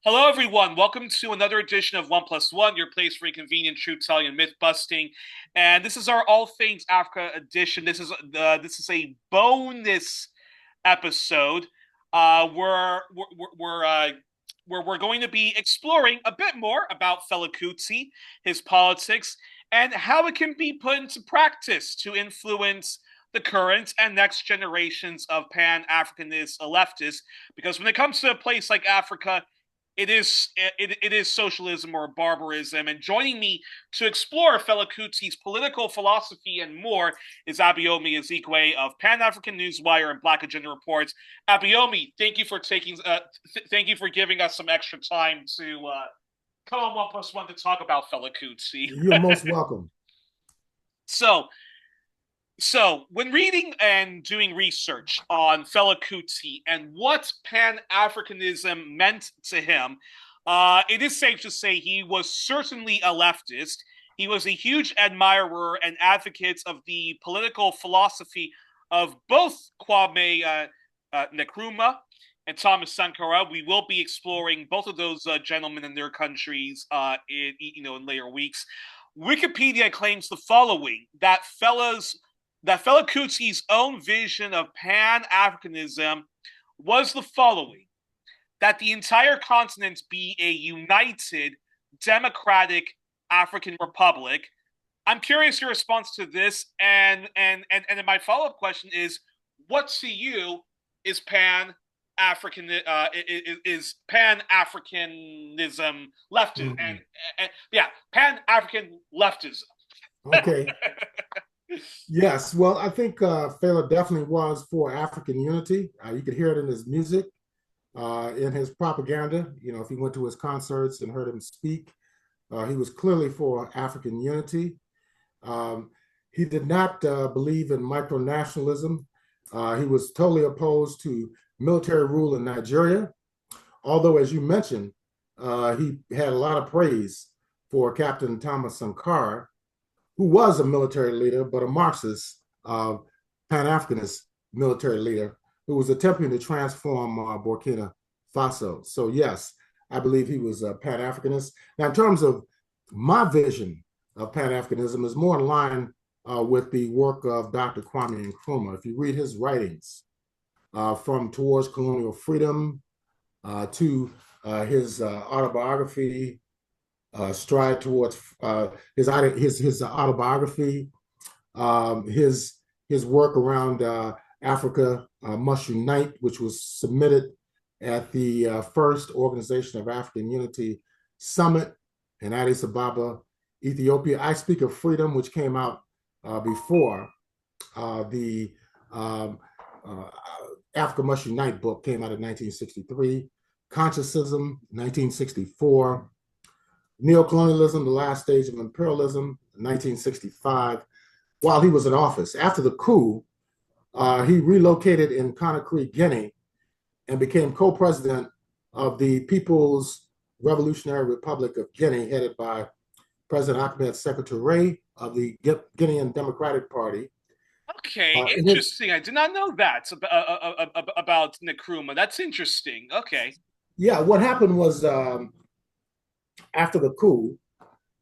Hello, everyone. Welcome to another edition of One Plus One, your place for convenient truth telling and myth busting. And this is our All Things Africa edition. This is a bonus episode where we're going to be exploring a bit more about Fela Kuti, his politics, and how it can be put into practice to influence the current and next generations of Pan-Africanist leftists. Because when it comes to a place like Africa, it is socialism or barbarism. And joining me to explore Fela Kuti's political philosophy and more is Abayomi Azikiwe of Pan-African Newswire and Black Agenda Reports. Abayomi, thank you for giving us some extra time to come on One Plus One to talk about Fela Kuti. You're most welcome. So, when reading and doing research on Fela Kuti and what Pan-Africanism meant to him, it is safe to say he was certainly a leftist. He was a huge admirer and advocate of the political philosophy of both Kwame Nkrumah and Thomas Sankara. We will be exploring both of those gentlemen and their countries in later weeks. Wikipedia claims the following: that Fela Kuti's own vision of Pan-Africanism was the following: that the entire continent be a united, democratic African republic. I'm curious your response to this, and my follow-up question is, what to you is Pan-Africanism leftism, and Pan-African leftism? Okay. Yes. Well, I think Fela definitely was for African unity. You could hear it in his music, in his propaganda. You know, if you went to his concerts and heard him speak, he was clearly for African unity. He did not believe in micronationalism. He was totally opposed to military rule in Nigeria. Although, as you mentioned, he had a lot of praise for Captain Thomas Sankara, who was a military leader, but a Marxist, Pan-Africanist military leader, who was attempting to transform Burkina Faso. So yes, I believe he was a Pan-Africanist. Now, in terms of my vision of Pan-Africanism, is more in line with the work of Dr. Kwame Nkrumah. If you read his writings, from Towards Colonial Freedom to his autobiography, Stride Towards his autobiography, his work around Africa Must Unite, which was submitted at the first Organization of African Unity Summit in Addis Ababa, Ethiopia. I Speak of Freedom, which came out before the Africa Must Unite book came out in 1963, Consciencism, 1964, Neocolonialism, the Last Stage of Imperialism, 1965, while he was in office. After the coup, he relocated in Conakry, Guinea, and became co-president of the People's Revolutionary Republic of Guinea, headed by President Ahmed Sékou of the Guinean Democratic Party. Okay, interesting. I did not know that about Nkrumah. That's interesting. Okay. Yeah, what happened was, after the coup,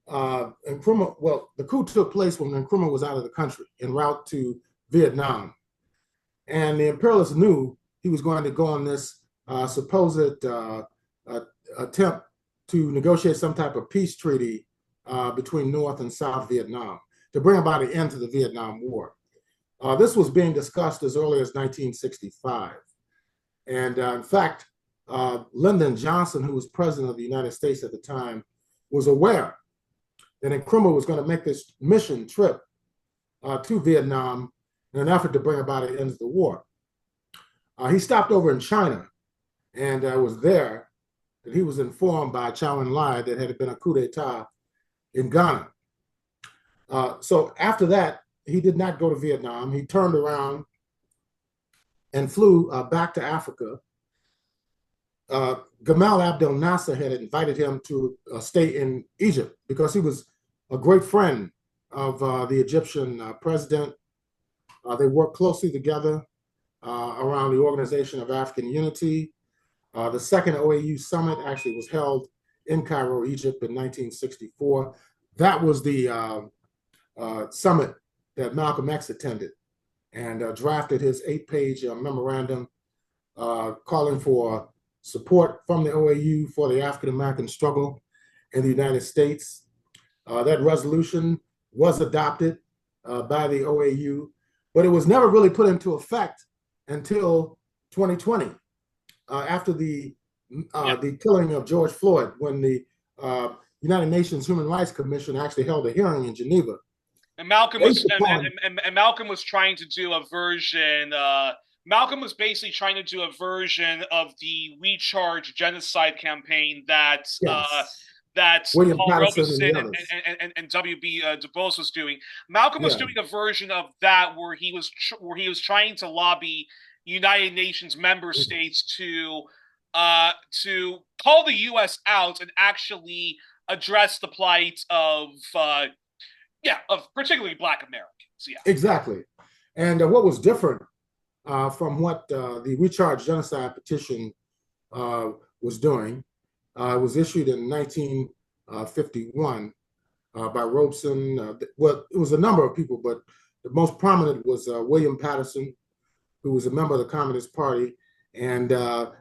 the coup took place when Nkrumah was out of the country en route to Vietnam. And the imperialists knew he was going to go on this supposed attempt to negotiate some type of peace treaty between North and South Vietnam to bring about an end to the Vietnam War. This was being discussed as early as 1965. And in fact, Lyndon Johnson, who was president of the United States at the time, was aware that Nkrumah was going to make this mission trip to Vietnam in an effort to bring about an end to the war. He stopped over in China and was there that he was informed by Chow En-lai that had been a coup d'etat in Ghana. So after that, he did not go to Vietnam. He turned around and flew back to Africa. Gamal Abdel Nasser had invited him to stay in Egypt because he was a great friend of the Egyptian president. They worked closely together around the Organization of African Unity. The second OAU summit actually was held in Cairo, Egypt in 1964. That was the summit that Malcolm X attended and drafted his 8-page memorandum calling for support from the OAU for the African American struggle in the United States. That resolution was adopted by the OAU, but it was never really put into effect until 2020, after the killing of George Floyd, when the United Nations Human Rights Commission actually held a hearing in Geneva. And Malcolm was trying to do a version. Malcolm was basically trying to do a version of the We Charge Genocide campaign that that William Paul Patterson Robeson and W.B. Du Bois was doing. Malcolm was doing a version of that where he was trying to lobby United Nations member states to call the U.S. out and actually address the plight of particularly Black Americans. Yeah, exactly. And what was different from what the We Charge Genocide petition was doing, was issued in 1951 by Robeson. Well, it was a number of people, but the most prominent was William Patterson, who was a member of the Communist Party, and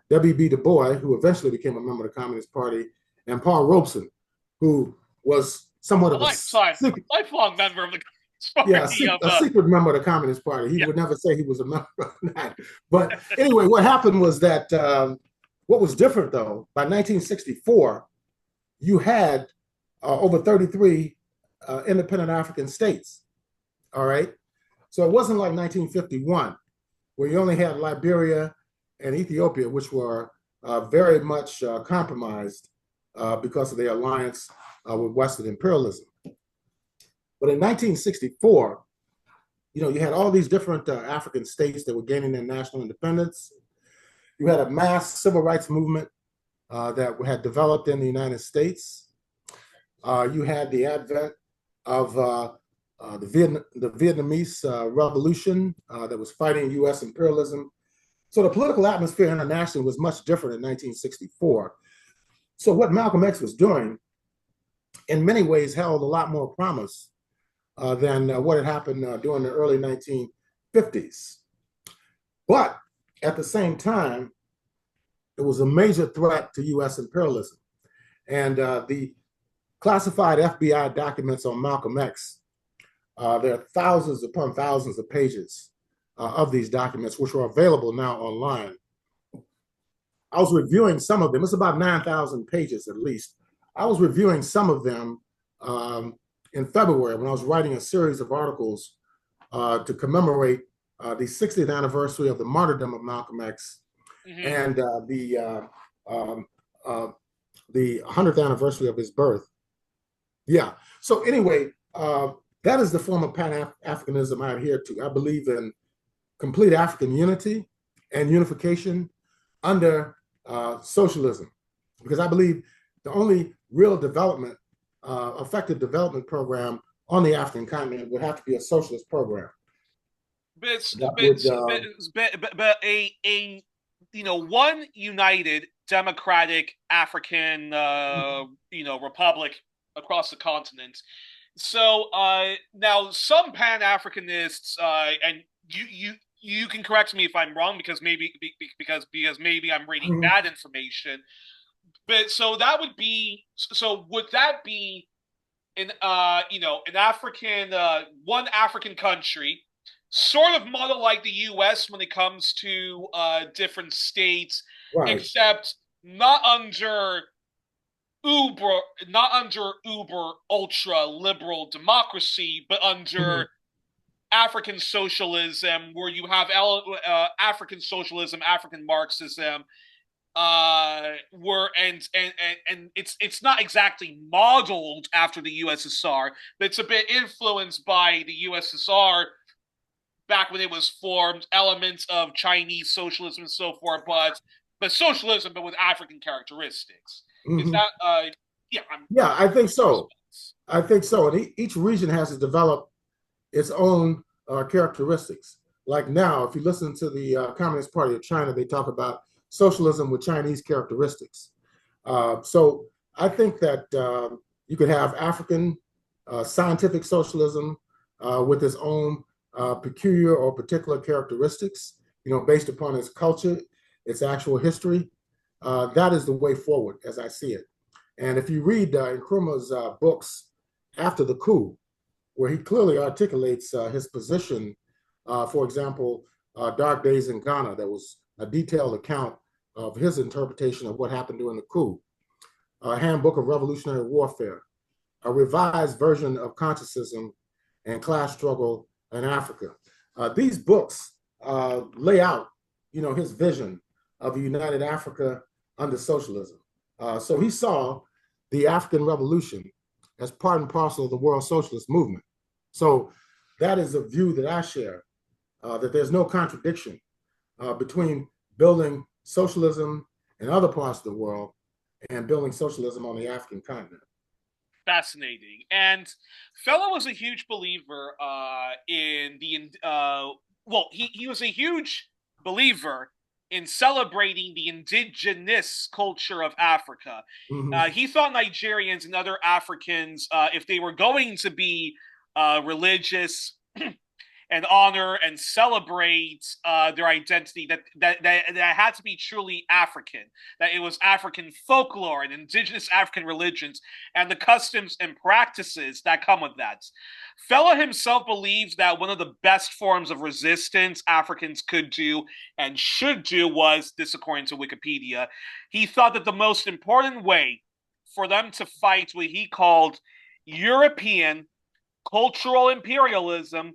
W.B. Du Bois, who eventually became a member of the Communist Party, and Paul Robeson, who was somewhat of a lifelong member of the Communist Party. Yeah, a secret member of the Communist Party. He would never say he was a member of that. But anyway, what happened was that what was different, though, by 1964, you had over 33 independent African states. All right. So it wasn't like 1951, where you only had Liberia and Ethiopia, which were very much compromised because of their alliance with Western imperialism. But in 1964, you had all these different African states that were gaining their national independence. You had a mass civil rights movement that had developed in the United States. You had the advent of the Vietnamese Revolution that was fighting U.S. imperialism. So the political atmosphere internationally was much different in 1964. So what Malcolm X was doing, in many ways, held a lot more promise than what had happened during the early 1950s. But at the same time, it was a major threat to U.S. imperialism. And the classified FBI documents on Malcolm X, there are thousands upon thousands of pages of these documents, which are available now online. I was reviewing some of them. It's about 9,000 pages at least. I was reviewing some of them in February when I was writing a series of articles to commemorate the 60th anniversary of the martyrdom of Malcolm X and the 100th anniversary of his birth. Yeah. So anyway, that is the form of Pan-Africanism I adhere to. I believe in complete African unity and unification under socialism, because I believe the only real development, effective development program on the African continent would have to be a socialist program. One united democratic African republic across the continent. So now some Pan-Africanists, and you can correct me if I'm wrong, because maybe I'm reading bad information. But so that would be, so would that be an African, one African country, sort of model like the U.S. when it comes to different states, except not under uber ultra liberal democracy, but under African socialism, where you have African socialism, African Marxism, and it's not exactly modeled after the USSR, but it's a bit influenced by the USSR back when it was formed, elements of Chinese socialism and so forth, but socialism, but with African characteristics. Is that I think so. I think so. And each region has to develop its own characteristics. Like now, if you listen to the Communist Party of China, they talk about socialism with Chinese characteristics. So I think that you could have African scientific socialism with its own peculiar or particular characteristics, based upon its culture, its actual history. That is the way forward, as I see it. And if you read Nkrumah's books after the coup, where he clearly articulates his position, for example, Dark Days in Ghana, there was a detailed account of his interpretation of what happened during the coup, a Handbook of Revolutionary Warfare, a revised version of Conscientism and Class Struggle in Africa. These books lay out, his vision of a united Africa under socialism. So he saw the African Revolution as part and parcel of the world socialist movement. So that is a view that I share, that there's no contradiction between building socialism in other parts of the world and building socialism on the African continent. Fascinating. And Fela was a huge believer in the he was a huge believer in celebrating the indigenous culture of Africa. He thought Nigerians and other Africans, if they were going to be religious and honor and celebrate their identity, that had to be truly African, that it was African folklore and indigenous African religions and the customs and practices that come with that. Fela himself believes that one of the best forms of resistance Africans could do and should do was, this according to Wikipedia, he thought that the most important way for them to fight what he called European cultural imperialism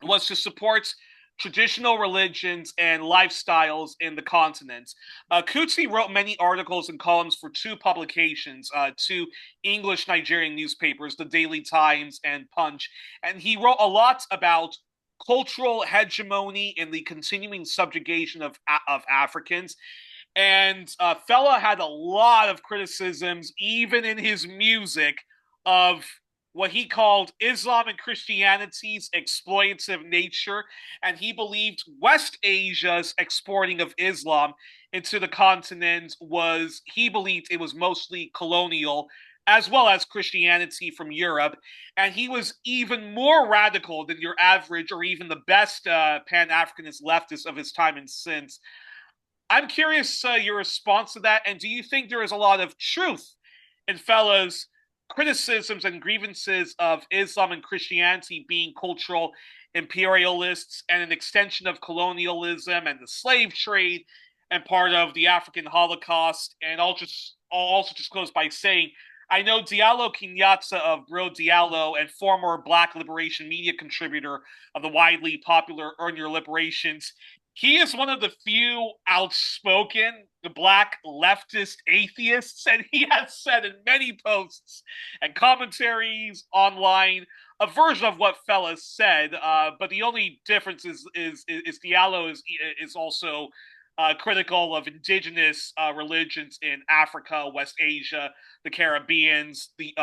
was to support traditional religions and lifestyles in the continent. Kuti wrote many articles and columns for two publications, two English Nigerian newspapers, the Daily Times and Punch, and he wrote a lot about cultural hegemony and the continuing subjugation of Africans. And Fela had a lot of criticisms, even in his music, of what he called Islam and Christianity's exploitative nature, and he believed West Asia's exporting of Islam into the continent he believed it was mostly colonial, as well as Christianity from Europe, and he was even more radical than your average or even the best Pan-Africanist leftist of his time and since. I'm curious your response to that, and do you think there is a lot of truth in Fela's criticisms and grievances of Islam and Christianity being cultural imperialists and an extension of colonialism and the slave trade and part of the African Holocaust? And I'll also just close by saying, I know Diallo Kenyatta of Bro Diallo and former Black Liberation Media contributor of the widely popular Earn Your Liberations. He is one of the few outspoken Black leftist atheists, and he has said in many posts and commentaries online a version of what Fela said. But the only difference is Diallo is also critical of indigenous religions in Africa, West Asia, the Caribbeans, the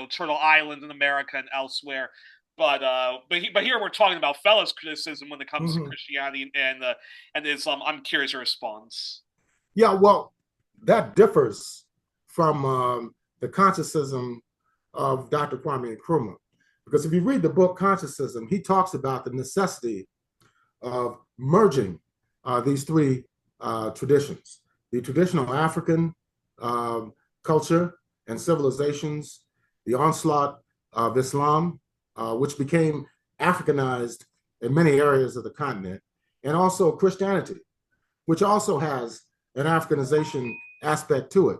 Turtle Island in America and elsewhere. But here we're talking about Fela's criticism when it comes to Christianity and Islam. I'm curious your response. Yeah, well, that differs from the Conscientism of Dr. Kwame Nkrumah, because if you read the book Conscientism, he talks about the necessity of merging these three traditions: the traditional African culture and civilizations, the onslaught of Islam, which became Africanized in many areas of the continent, and also Christianity, which also has an Africanization aspect to it.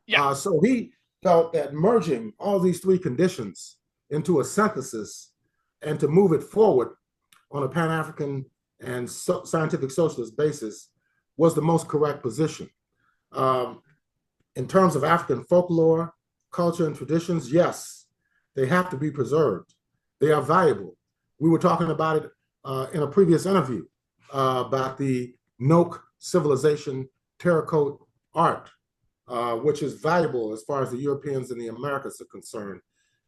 Yeah. So he felt that merging all these three conditions into a synthesis and to move it forward on a Pan-African and scientific socialist basis was the most correct position. In terms of African folklore, culture, and traditions, yes, they have to be preserved. They are valuable. We were talking about it in a previous interview about the Nok civilization terracotta art, which is valuable as far as the Europeans and the Americas are concerned.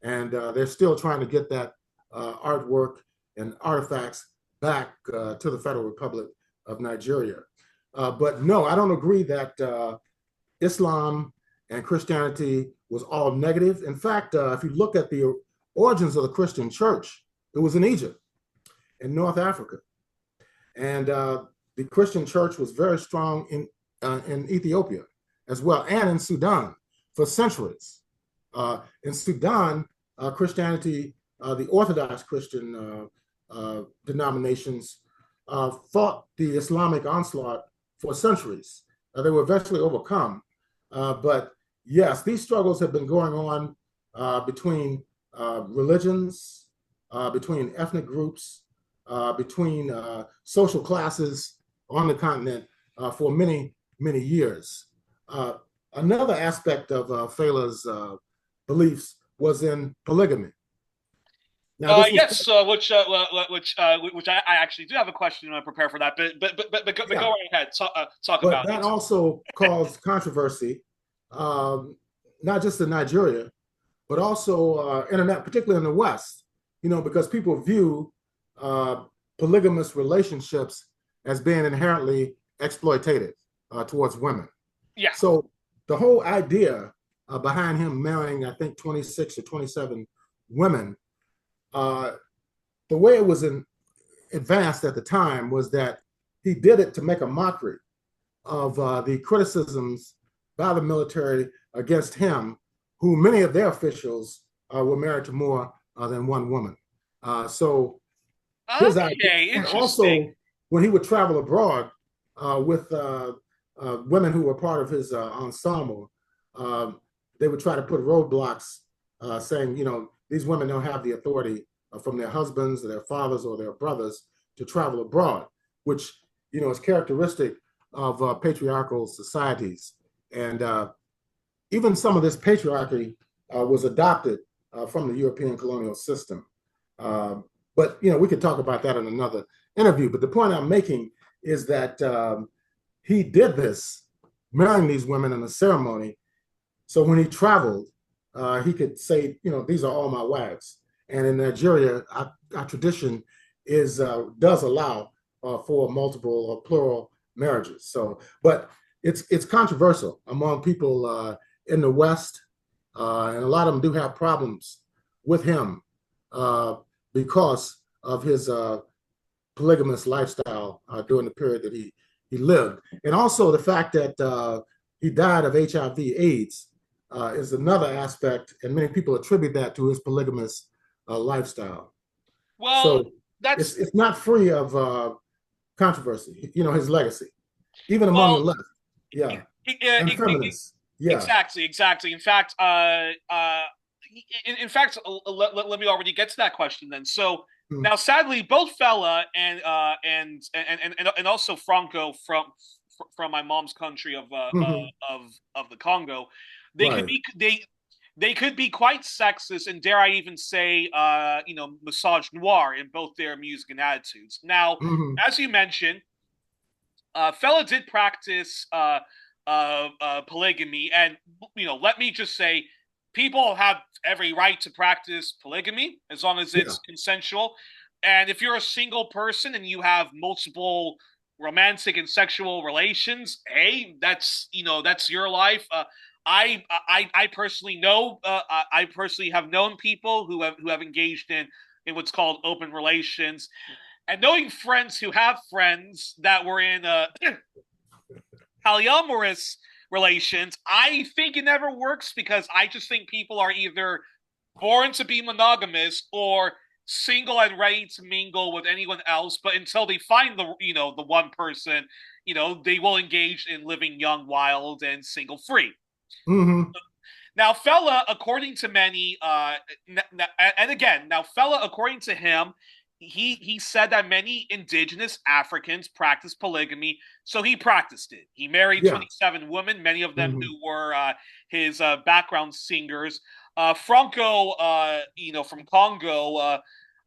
And they're still trying to get that artwork and artifacts back to the Federal Republic of Nigeria. But no, I don't agree that Islam and Christianity was all negative. In fact, if you look at the origins of the Christian church, it was in Egypt, in North Africa. And the Christian church was very strong in Ethiopia as well, and in Sudan for centuries. In Sudan, Christianity, the Orthodox Christian denominations fought the Islamic onslaught for centuries. They were eventually overcome. But yes, these struggles have been going on between religions, between ethnic groups, between social classes on the continent for many, many years. Another aspect of Fela's beliefs was in polygamy. Now, this was yes, which I actually do have a question to prepare for that, but go right ahead, talk about that. That also caused controversy, not just in Nigeria, but also particularly in the West. Because people view polygamous relationships as being inherently exploitative towards women. Yeah. So the whole idea behind him marrying, I think, 26 or 27 women, the way it was advanced at the time was that he did it to make a mockery of the criticisms by the military against him, who many of their officials were married to more than one woman. So his idea, and also when he would travel abroad with women who were part of his ensemble, they would try to put roadblocks saying, these women don't have the authority from their husbands or their fathers or their brothers to travel abroad, which, is characteristic of patriarchal societies. And even some of this patriarchy was adopted from the European colonial system. But, we could talk about that in another interview. But the point I'm making is that he did this, marrying these women in a ceremony. So when he traveled, he could say, these are all my wives. And in Nigeria, our tradition does allow for multiple or plural marriages. So, but it's controversial among people in the West, and a lot of them do have problems with him because of his polygamous lifestyle during the period that he lived, and also the fact that he died of HIV/AIDS is another aspect, and many people attribute that to his polygamous lifestyle. Well, so it's not free of controversy. His legacy, even among the left, and feminists. Yeah, exactly. In fact, let me already get to that question then. So now, sadly, both Fela and also Franco from my mom's country of the Congo, they could be quite sexist and, dare I even say, misogynoir in both their music and attitudes. Now, as you mentioned, Fela did practice polygamy, and let me just say, people have every right to practice polygamy as long as it's consensual. And if you're a single person and you have multiple romantic and sexual relations, hey, that's your life. I personally know. I personally have known people who have engaged in what's called open relations, and knowing friends who have friends that were in polyamorous relations. I think it never works because I just think people are either born to be monogamous or single and ready to mingle with anyone else. But until they find the one person, they will engage in living young, wild, and single free. Now, Fela, according to many, Fela, according to him, he said that many indigenous Africans practice polygamy, so he practiced it. He married 27 women, many of them who were his background singers. Franco, from Congo,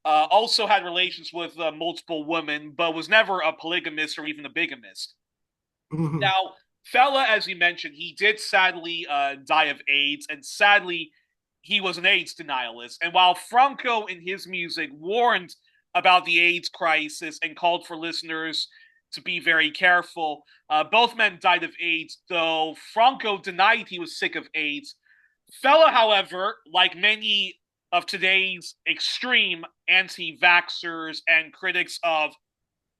also had relations with multiple women, but was never a polygamist or even a bigamist. Now, Fela, as you mentioned, he did sadly die of AIDS, and sadly, he was an AIDS denialist. And while Franco in his music warned about the AIDS crisis and called for listeners to be very careful. Both men died of AIDS, though Franco denied he was sick of AIDS. Fela, however, like many of today's extreme anti-vaxxers and critics of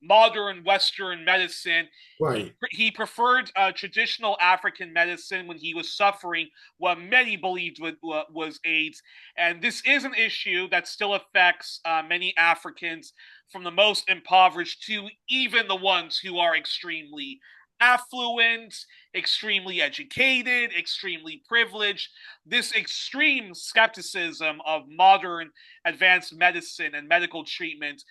modern Western medicine. Right. He preferred traditional African medicine when he was suffering what many believed was AIDS. And this is an issue that still affects many Africans, from the most impoverished to even the ones who are extremely affluent, extremely educated, extremely privileged. This extreme skepticism of modern advanced medicine and medical treatment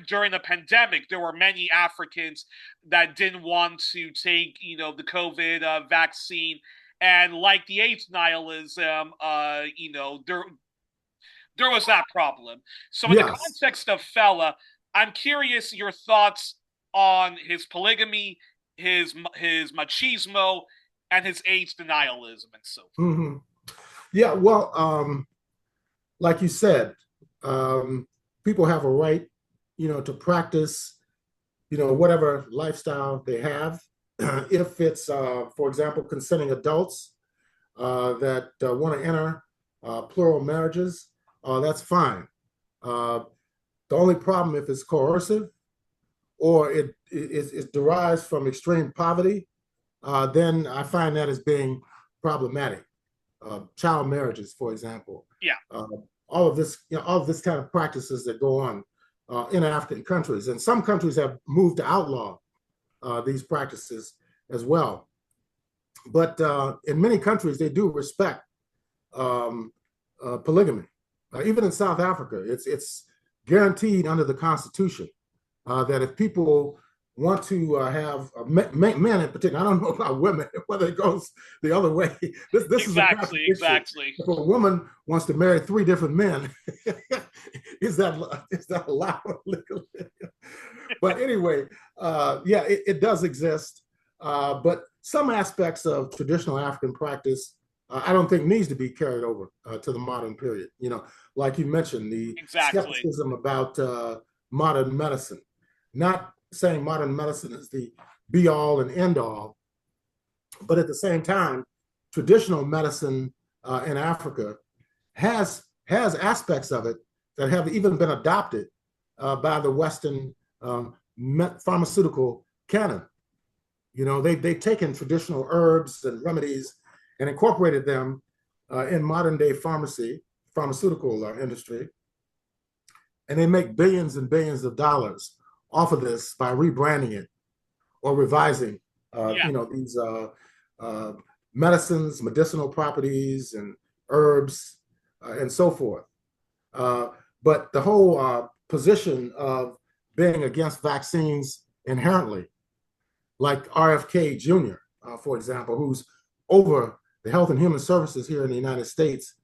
during the pandemic, there were many Africans that didn't want to take, the COVID vaccine, and like the AIDS nihilism, there was that problem. So, in the context of Fela, I'm curious your thoughts on his polygamy, his machismo, and his AIDS denialism, and so forth. Yeah, well, like you said, people have a right, to practice, whatever lifestyle they have. If it's, for example, consenting adults that want to enter plural marriages, that's fine. The only problem if it's coercive or it derives from extreme poverty, then I find that as being problematic. Child marriages, for example. Yeah. All of this kind of practices that go on in African countries, and some countries have moved to outlaw these practices as well. But in many countries, they do respect polygamy. Even in South Africa, it's guaranteed under the Constitution that if people want to have men in particular, I don't know about women, whether it goes the other way. This exactly. If a woman wants to marry 3 different men, is that allowed legally? But anyway, yeah, it does exist. But some aspects of traditional African practice, I don't think needs to be carried over to the modern period. Like you mentioned, the skepticism about modern medicine. Not saying modern medicine is the be all and end all, but at the same time, traditional medicine in Africa has aspects of it that have even been adopted by the Western pharmaceutical canon. They've taken traditional herbs and remedies and incorporated them in modern day pharmaceutical industry, and they make billions and billions of dollars off of this by rebranding it or revising, these medicines, medicinal properties, and herbs, and so forth. But the whole position of being against vaccines inherently, like RFK Jr., for example, who's over the Health and Human Services here in the United States,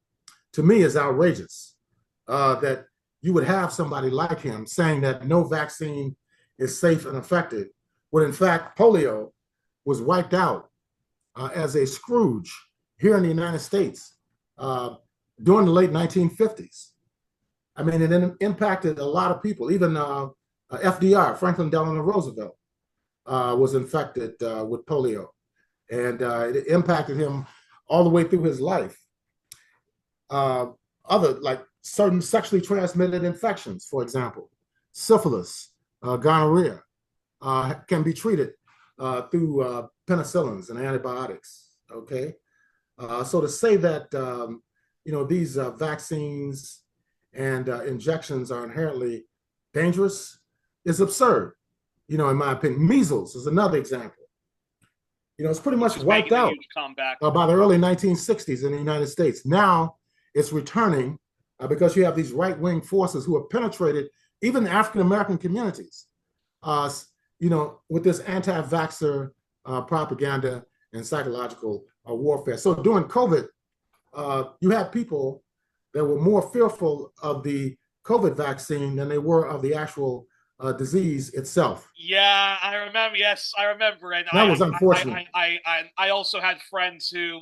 to me is outrageous. That you would have somebody like him saying that no vaccine is safe and effective, when in fact polio was wiped out as a scourge here in the United States during the late 1950s. I mean, it impacted a lot of people. Even FDR, Franklin Delano Roosevelt, was infected with polio, and it impacted him all the way through his life. Other, like certain sexually transmitted infections, for example, syphilis, gonorrhea, can be treated through penicillins and antibiotics. Okay, so to say that these vaccines and injections are inherently dangerous is absurd. In my opinion, measles is another example. It's pretty much wiped out by the early 1960s in the United States. Now it's returning because you have these right-wing forces who have penetrated even the African-American communities, with this anti-vaxxer propaganda and psychological warfare. So during COVID, you had people that were more fearful of the COVID vaccine than they were of the actual disease itself. Yeah, I remember. Yes, I remember. And that was unfortunate. I also had friends who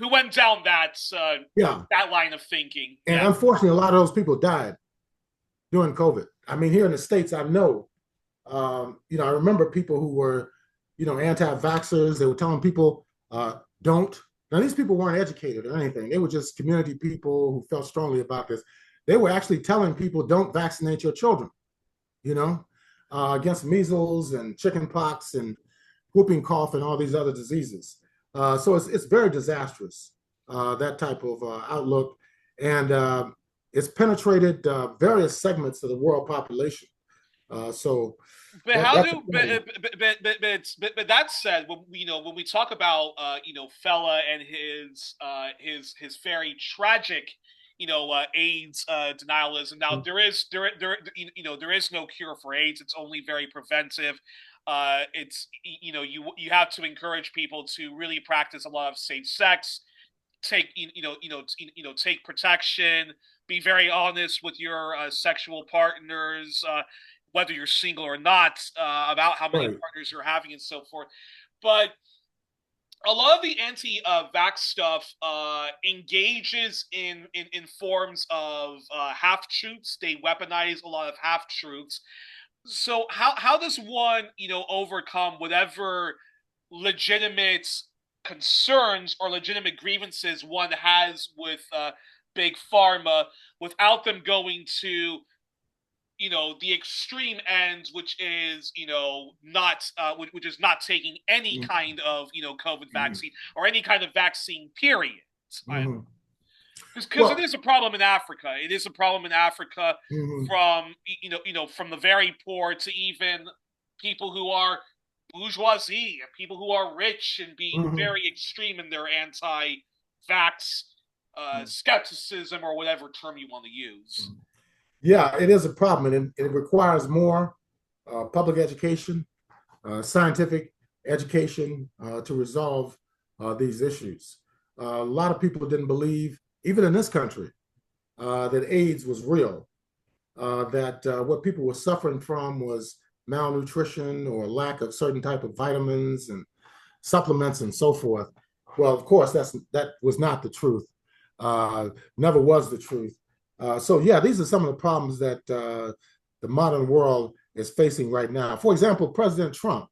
went down that line of thinking. And unfortunately, a lot of those people died during COVID. I mean, here in the States, I know, I remember people who were, anti-vaxxers. They were telling people, don't. Now, these people weren't educated or anything. They were just community people who felt strongly about this. They were actually telling people, don't vaccinate your children, you know, against measles and chickenpox and whooping cough and all these other diseases. So it's very disastrous, that type of outlook. And it's penetrated various segments of the world population. So But that, how that's a do problem. but that said, when we talk about Fela and his very tragic AIDS denialism. Now there is no cure for AIDS. It's only very preventive. It's you have to encourage people to really practice a lot of safe sex, take take protection, be very honest with your sexual partners, whether you're single or not, about how many Right. partners you're having and so forth. But a lot of the anti-vax stuff engages in forms of half truths. They weaponize a lot of half truths. So how does one overcome whatever legitimate concerns or legitimate grievances one has with big pharma without them going to the extreme end, which is not which is not taking any kind of COVID Mm-hmm. vaccine or any kind of vaccine period. Mm-hmm. Because it Well, is a problem in Africa. It is a problem in Africa mm-hmm. from from the very poor to even people who are bourgeoisie and people who are rich and being Mm-hmm. very extreme in their anti-vax skepticism or whatever term you want to use. Yeah, it is a problem, and it requires more public education, scientific education to resolve these issues. A lot of people didn't believe, even in this country, that AIDS was real, that what people were suffering from was malnutrition or lack of certain type of vitamins and supplements and so forth. Well, of course, that was not the truth. Never was the truth. So yeah, these are some of the problems that the modern world is facing right now. For example, President Trump.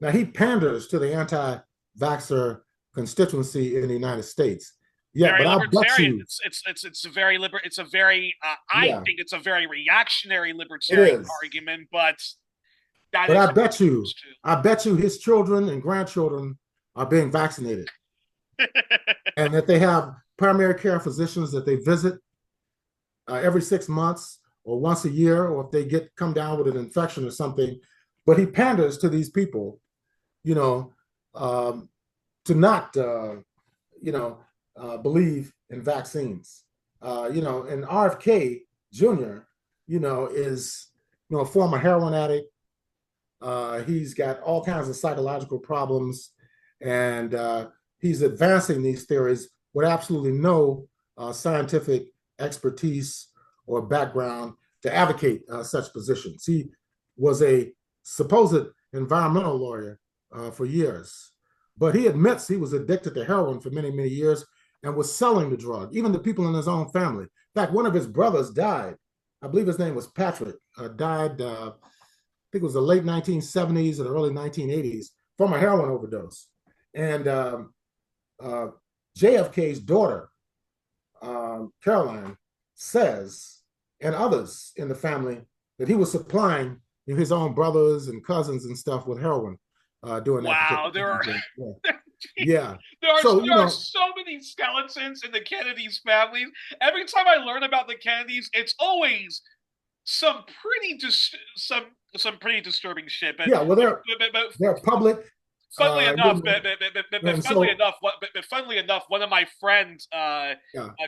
Now he panders to the anti-vaxxer constituency in the United States. Yeah, Very but I bet libertarian. you, It's a very It's a very I yeah, think it's a very reactionary it libertarian is. argument, but that But is I bet you his children and grandchildren are being vaccinated, and that they have primary care physicians that they visit every 6 months or once a year, or if they come down with an infection or something. But he panders to these people, you know, um, to not, believe in vaccines. And RFK Jr., is, a former heroin addict. He's got all kinds of psychological problems, and he's advancing these theories with absolutely no scientific expertise or background to advocate such positions. He was a supposed environmental lawyer for years, but he admits he was addicted to heroin for many, many years and was selling the drug, even to people in his own family. In fact, one of his brothers died. I believe his name was Patrick, died think it was the late 1970s or the early 1980s from a heroin overdose. And uh, JFK's daughter, Caroline, says, and others in the family, that he was supplying his own brothers and cousins and stuff with heroin during that wow. particular time. Yeah. Yeah. There are So, so many skeletons in the Kennedy's families. Every time I learn about the Kennedys, it's always some some pretty disturbing shit. yeah, well, But they're public. funnily enough, And so, funnily enough, one of my friends, yeah.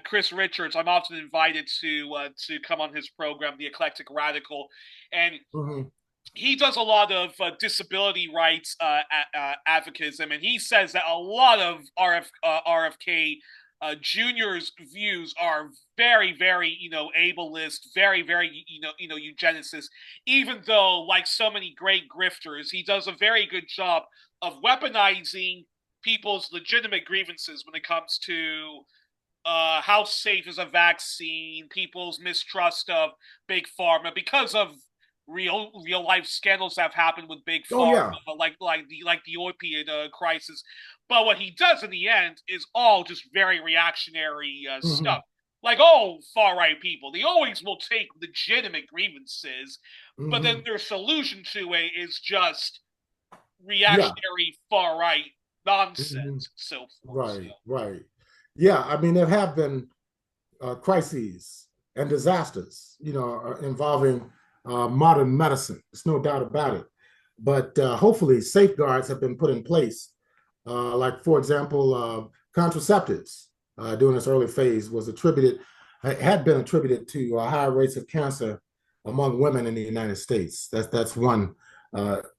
Chris Richards, I'm often invited to come on his program, The Eclectic Radical, and Mm-hmm. he does a lot of disability rights advocacy, and he says that a lot of RFK Junior's views are very, very, ableist, very, very, eugenicist. Even though, like so many great grifters, he does a very good job of weaponizing people's legitimate grievances when it comes to how safe is a vaccine, people's mistrust of big pharma because of real life scandals that have happened with big Oh pharma, yeah. like the opiate crisis. But what he does in the end is all just very reactionary Hmm. stuff. Like all far right people, they always will take legitimate grievances, but then Hmm. their solution to it is just Yeah. reactionary far right Hmm. nonsense and so forth. So Right, right. Yeah, I mean, there have been crises and disasters, involving modern medicine. There's no doubt about it. But hopefully, safeguards have been put in place. Like, for example, contraceptives during this early phase had been attributed to higher rates of cancer among women in the United States. That's one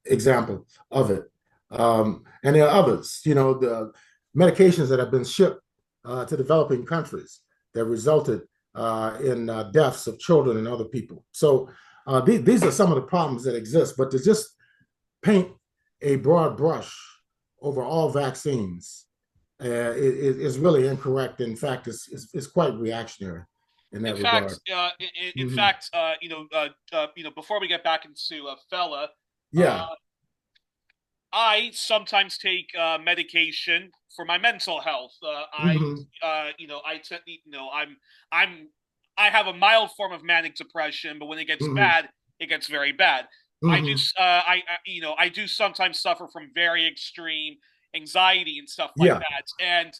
example of it. And there are others, the medications that have been shipped to developing countries that resulted in deaths of children and other people. So these are some of the problems that exist, but to just paint a broad brush over all vaccines is really incorrect. In fact, it's quite reactionary in in that regard. fact, Mm-hmm. before we get back into Fela, uh, Yeah. I sometimes take medication for my mental health. Mm-hmm. I I'm, I have a mild form of manic depression, but when it gets Mm-hmm. bad, it gets very bad. Mm-hmm. I do sometimes suffer from very extreme anxiety and stuff like Yeah. that. And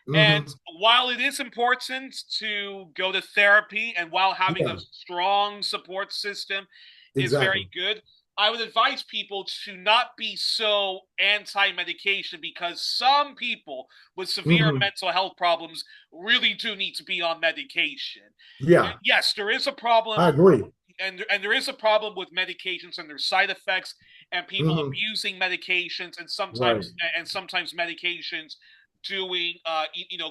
Mm-hmm. while it is important to go to therapy, and while having a Yeah. strong support system is very Exactly. good, I would advise people to not be so anti-medication, because some people with severe Mm-hmm. mental health problems really do need to be on medication. And Yeah. yes, there is a I problem, agree. and there is a problem with medications and their side effects, and people Mm-hmm. abusing medications, and Right. sometimes medications doing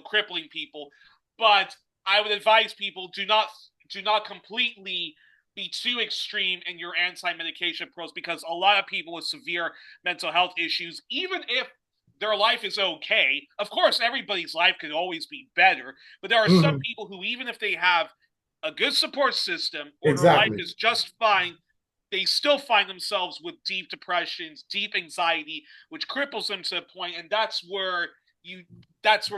crippling people. But I would advise people, do not completely be too extreme in your anti-medication approach, because a lot of people with severe mental health issues, even if their life is okay, of course everybody's life could always be better, but there are some Mm-hmm. people who, even if they have a good support system or their life Exactly. is just fine, they still find themselves with deep depressions, deep anxiety, which cripples them to a point, and you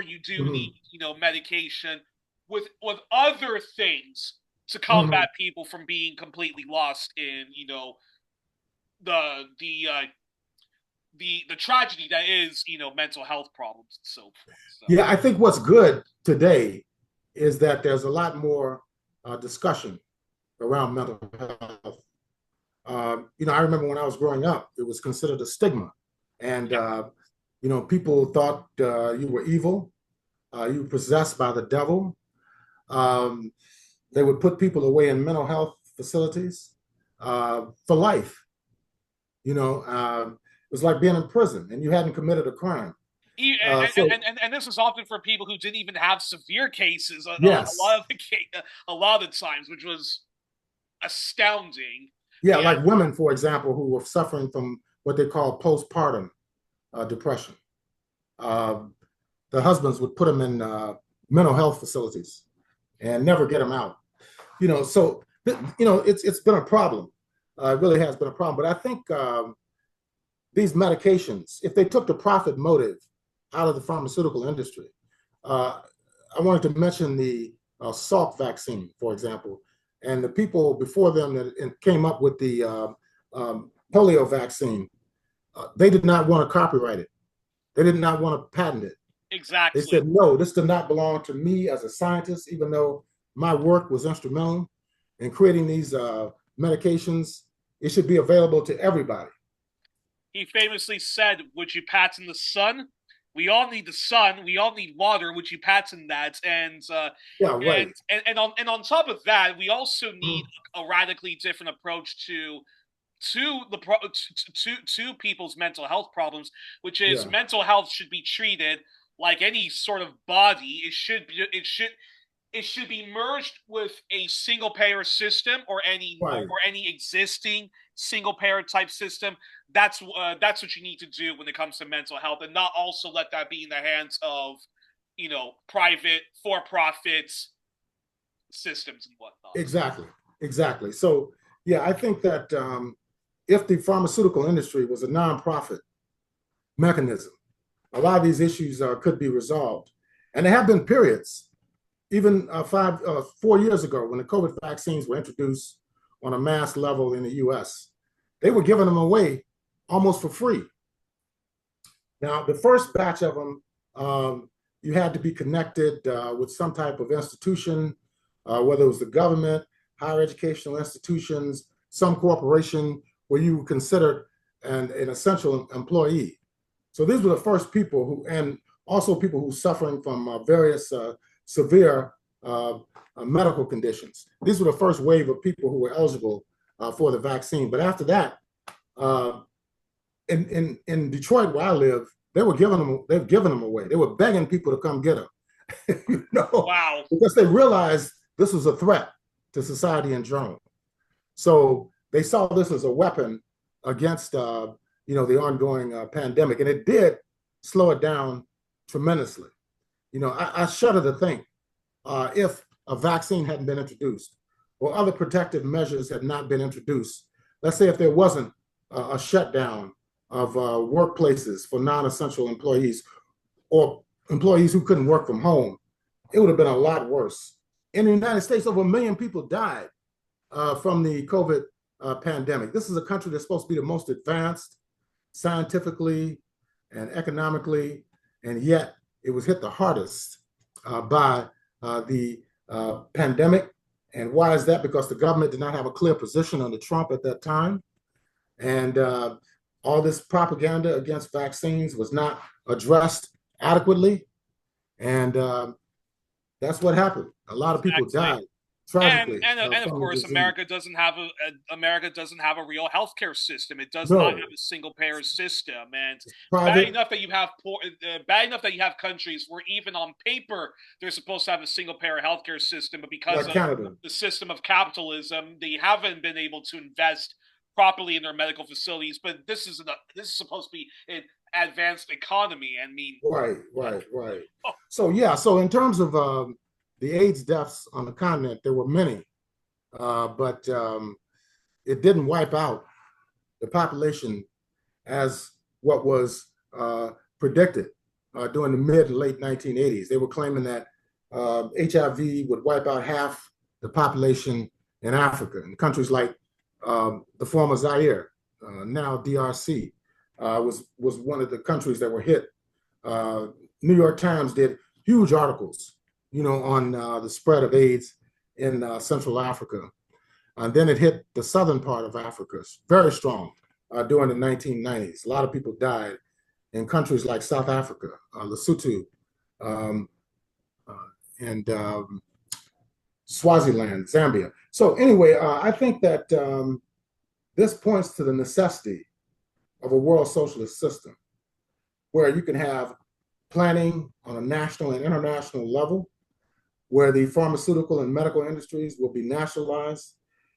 you do need, Mm-hmm. medication with other things to Mm-hmm. combat people from being completely lost in, the the uh, the tragedy that is, mental health problems and so forth. So Yeah, I think what's good today is that there's a lot more discussion around mental health. I remember when I was growing up, it was considered a stigma, and yeah, people thought you were evil, you were possessed by the devil. Um, they would put people away in mental health facilities for life. It was like being in prison, and you hadn't committed a crime. and, So and this is often for people who didn't even have severe cases a yes, lot of a lot of the times, which was astounding. yeah, Yeah, like women, for example, who were suffering from what they call postpartum depression. Uh, the husbands would put them in mental health facilities and never get them out. So it's been a problem. It really has been a problem. But I think these medications, if they took the profit motive out of the pharmaceutical industry, uh, I wanted to mention the Salk vaccine, for example, and the people before them that came up with the polio vaccine. They did not want to copyright it. They did not want to patent it. They exactly. said, no, this does not belong to me as a scientist, even though my work was instrumental in creating these medications. It should be available to everybody. He famously said, "Would you patent the sun? We all need the sun. We all need water. Would you patent that?" Yeah, right. And on top of that, we also need Mhm. a radically different approach to people's mental health problems, which is, Yeah, mental health should be treated like any sort of body. It should be merged with a single payer system, right. or any existing single payer type system. That's what you need to do when it comes to mental health, and not also let that be in the hands of, private for-profit systems and whatnot. Exactly. So yeah, I think that if the pharmaceutical industry was a nonprofit mechanism, a lot of these issues could be resolved. And there have been periods, even 4 years ago, when the COVID vaccines were introduced on a mass level in the US, they were giving them away almost for free. Now, the first batch of them, you had to be connected with some type of institution, whether it was the government, higher educational institutions, some corporation where you were considered an essential employee. So these were the first people who, and also people who were suffering from various severe medical conditions. These were the first wave of people who were eligible for the vaccine. But after that, in Detroit, where I live, they've given them away. They were begging people to come get them. Wow. Because they realized this was a threat to society in general. So they saw this as a weapon against the ongoing pandemic, and it did slow it down tremendously. I shudder to think if a vaccine hadn't been introduced or other protective measures had not been introduced. Let's say if there wasn't a shutdown of workplaces for non-essential employees or employees who couldn't work from home, it would have been a lot worse. In the United States, over 1 million people died from the COVID pandemic. This is a country that's supposed to be the most advanced scientifically and economically, and yet it was hit the hardest by the pandemic. And why is that? Because the government did not have a clear position under Trump at that time. And all this propaganda against vaccines was not addressed adequately. And that's what happened. A lot of people died tragically. And of course, America doesn't have a real healthcare system. It does not have a single payer system, and bad enough that you have countries where even on paper they're supposed to have a single payer healthcare system, but because of the system of capitalism, they haven't been able to invest properly in their medical facilities. But this is supposed to be an advanced economy. I mean, right. So in terms of the AIDS deaths on the continent, there were many, but it didn't wipe out the population as what was predicted during the mid and late 1980s. They were claiming that HIV would wipe out half the population in Africa. In countries like the former Zaire, now DRC, was one of the countries that were hit. New York Times did huge articles on the spread of AIDS in Central Africa. And then it hit the southern part of Africa very strong during the 1990s. A lot of people died in countries like South Africa, Lesotho, and Swaziland, Zambia. So anyway, I think that this points to the necessity of a world socialist system where you can have planning on a national and international level, where the pharmaceutical and medical industries will be nationalized,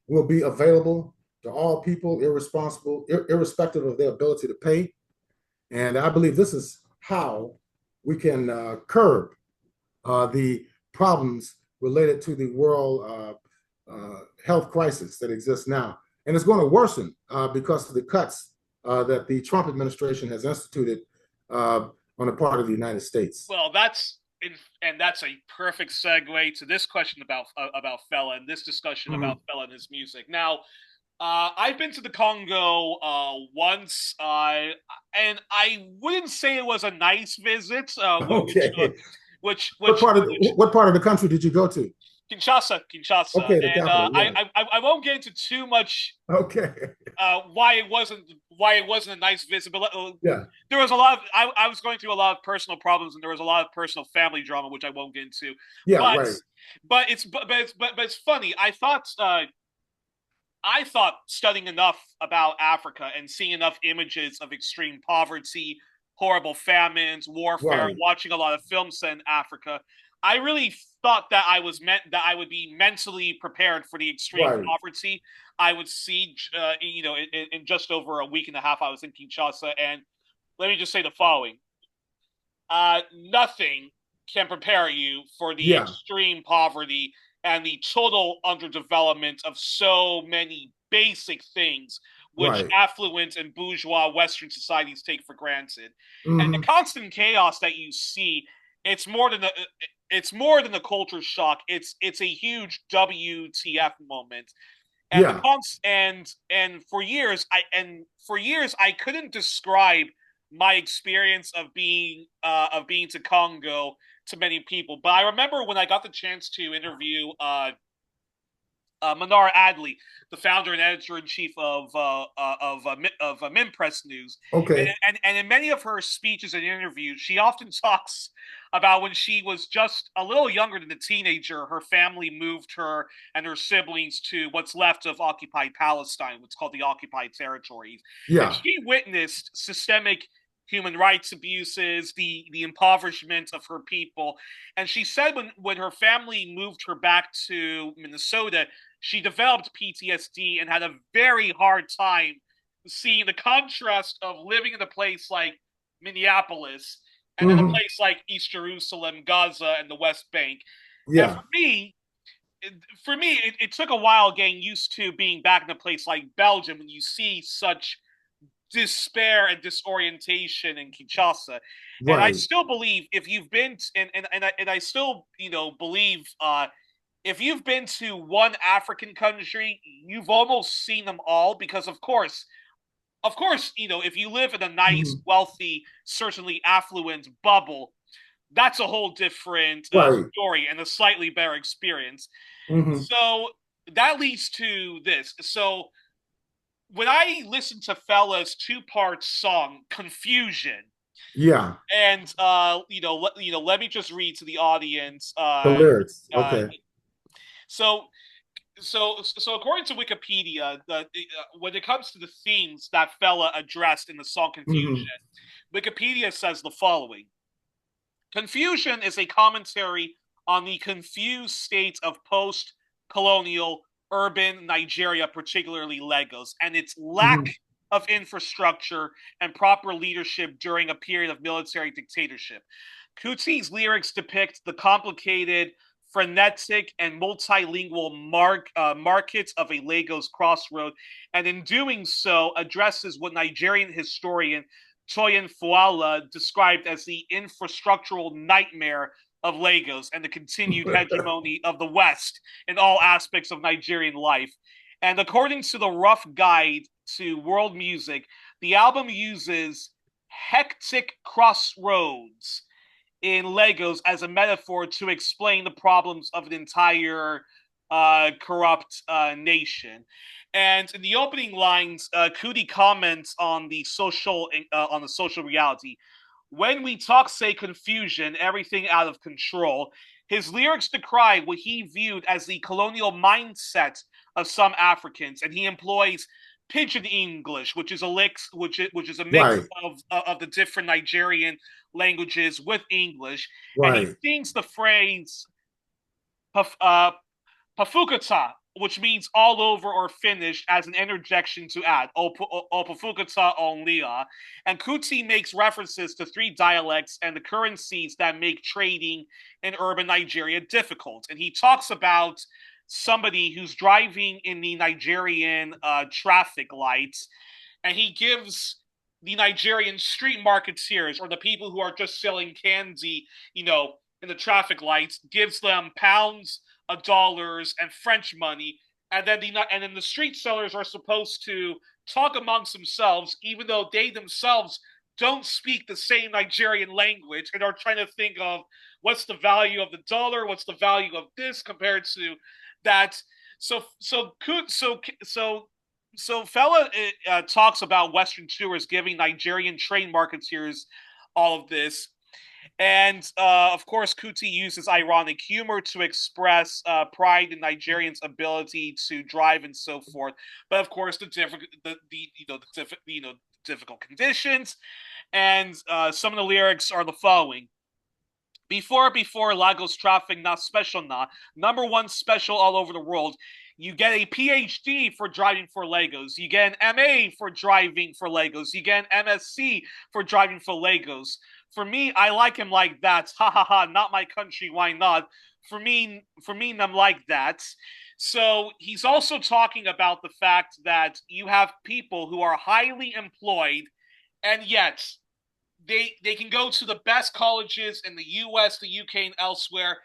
will be available to all people, irrespective of their ability to pay. And I believe this is how we can curb the problems related to the world health crisis that exists now. And it's going to worsen because of the cuts that the Trump administration has instituted on the part of the United States. Well, that's a perfect segue to this question about Fela and this discussion about Fela and his music. Now, I've been to the Congo once, and I wouldn't say it was a nice visit. Okay. What part of the country did you go to? Kinshasa. Okay, the and capital, yeah. I won't get into too much. Okay. Why it wasn't a nice visit, but yeah, there was a lot of I was going through a lot of personal problems, and there was a lot of personal family drama, which I won't get into. Yeah, right. But it's funny. I thought studying enough about Africa and seeing enough images of extreme poverty, horrible famines, warfare, watching a lot of films set in Africa, I really thought that I would be mentally prepared for the extreme poverty I would see. In just over a week and a half, I was in Kinshasa, and let me just say the following: nothing can prepare you for the Yeah, extreme poverty and the total underdevelopment of so many basic things which right. affluent and bourgeois Western societies take for granted. And the Hmm. constant chaos that you see, it's more than a culture shock. It's a huge WTF moment. And the Yeah. cons and for years I couldn't describe my experience of being to Congo to many people. But I remember when I got the chance to interview Manar Adley, the founder and editor in chief of Minpress News, Okay. and in many of her speeches and interviews, she often talks about when she was just a little younger than a teenager. Her family moved her and her siblings to what's left of occupied Palestine, what's called the occupied territories, and Yeah. she witnessed systemic human rights abuses, the impoverishment of her people. And she said when her family moved her back to Minnesota, she developed PTSD and had a very hard time seeing the contrast of living in a place like Minneapolis and then a Hmm. place like East Jerusalem, Gaza, and the West Bank. And Yeah. it took a while getting used to being back in a place like Belgium when you see such despair and disorientation in Kinshasa. And I Right. still believe if you've been and I still believe if you've been to one African country, you've almost seen them all because of course, if you live in a nice, Hmm. wealthy, certainly affluent bubble, that's a whole different Right. story and a slightly better experience. Hmm. So that leads to this. So when I listened to Fela's two-part song "Confusion," Yeah. and let me just read to the audience. The lyrics. Uh, Okay. so so according to Wikipedia, when it comes to the themes that Fela addressed in the song Hmm. "Confusion," Wikipedia says the following: Confusion is a commentary on the confused state of post-colonial urban Nigeria, particularly Lagos, and its lack Hmm. of infrastructure and proper leadership during a period of military dictatorship. Kuti's lyrics depict the complicated, frenetic, and multilingual markets of a Lagos crossroad, and in doing so, addresses what Nigerian historian Toyin Fuala described as the infrastructural nightmare of Lagos and the continued hegemony of the West in all aspects of Nigerian life. And according to the Rough Guide to World Music, the album uses hectic crossroads in Legos as a metaphor to explain the problems of an entire corrupt nation. And in the opening lines, Kuti comments on the social reality. When we talk, say, confusion, everything out of control, his lyrics decry what he viewed as the colonial mindset of some Africans, and he employs pidgin English, which is a mix Right. of the different Nigerian languages with English, and he Right. sings the phrase uh, "pafukata," which means all over or finished, as an interjection to add "o pafukata onlia." And Kuti makes references to three dialects and the currencies that make trading in urban Nigeria difficult. And he talks about somebody who's driving in the Nigerian traffic lights, and he gives the Nigerian street marketeers or the people who are just selling candy, in the traffic lights, gives them pounds of dollars and French money, and then the street sellers are supposed to talk amongst themselves, even though they themselves don't speak the same Nigerian language and are trying to think of what's the value of the dollar, what's the value of this compared to that. So Fela talks about Western tourists giving Nigerian trade marketeers all of this. And of course, Kuti uses ironic humor to express pride in Nigerians' ability to drive and so forth. But of course, difficult conditions. And some of the lyrics are the following: before Lagos traffic not special na number one special all over the world. You get a PhD for driving for Legos. You get an MA for driving for Legos. You get an MSc for driving for Legos. For me, I like him like that. Ha ha ha, not my country, why not? For me, I'm like that. So he's also talking about the fact that you have people who are highly employed, and yet they can go to the best colleges in the US, the UK, and elsewhere,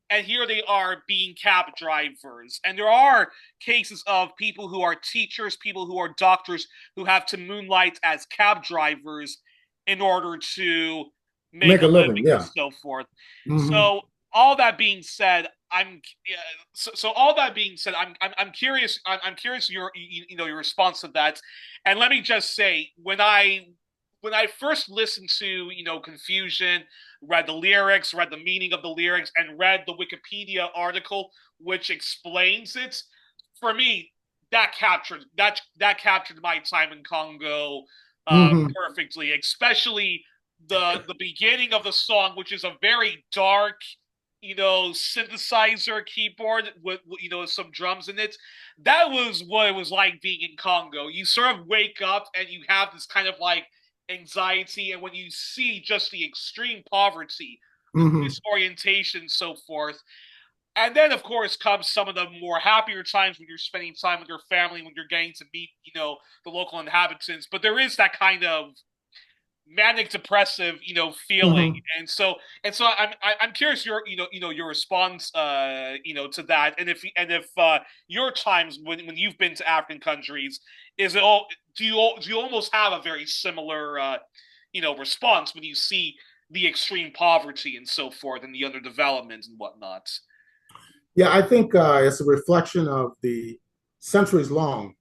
and here they are being cab drivers. And there are cases of people who are teachers, people who are doctors, who have to moonlight as cab drivers in order to make Make a a living, living and yeah. so forth. Mm-hmm. So all that being said, all that being said, I'm curious. I'm curious your response to that. And let me just say, when I first listened to Confusion, read the lyrics, read the meaning of the lyrics, and read the Wikipedia article which explains it, for me that captured my time in Congo Mm-hmm. perfectly. Especially the beginning of the song, which is a very dark, synthesizer keyboard with some drums in it. That was what it was like being in Congo. You sort of wake up and you have this kind of like anxiety, and when you see just the extreme poverty, the Mm-hmm. disorientation, so forth. And then, of course, comes some of the more happier times when you're spending time with your family, when you're getting to meet, the local inhabitants. But there is that kind of manic depressive, feeling. Mm-hmm. And so I'm curious your response, to that, and if your times when you've been to African countries, is it all do you almost have a very similar response when you see the extreme poverty and so forth and the underdevelopment and whatnot? Yeah, I think it's a reflection of the centuries-long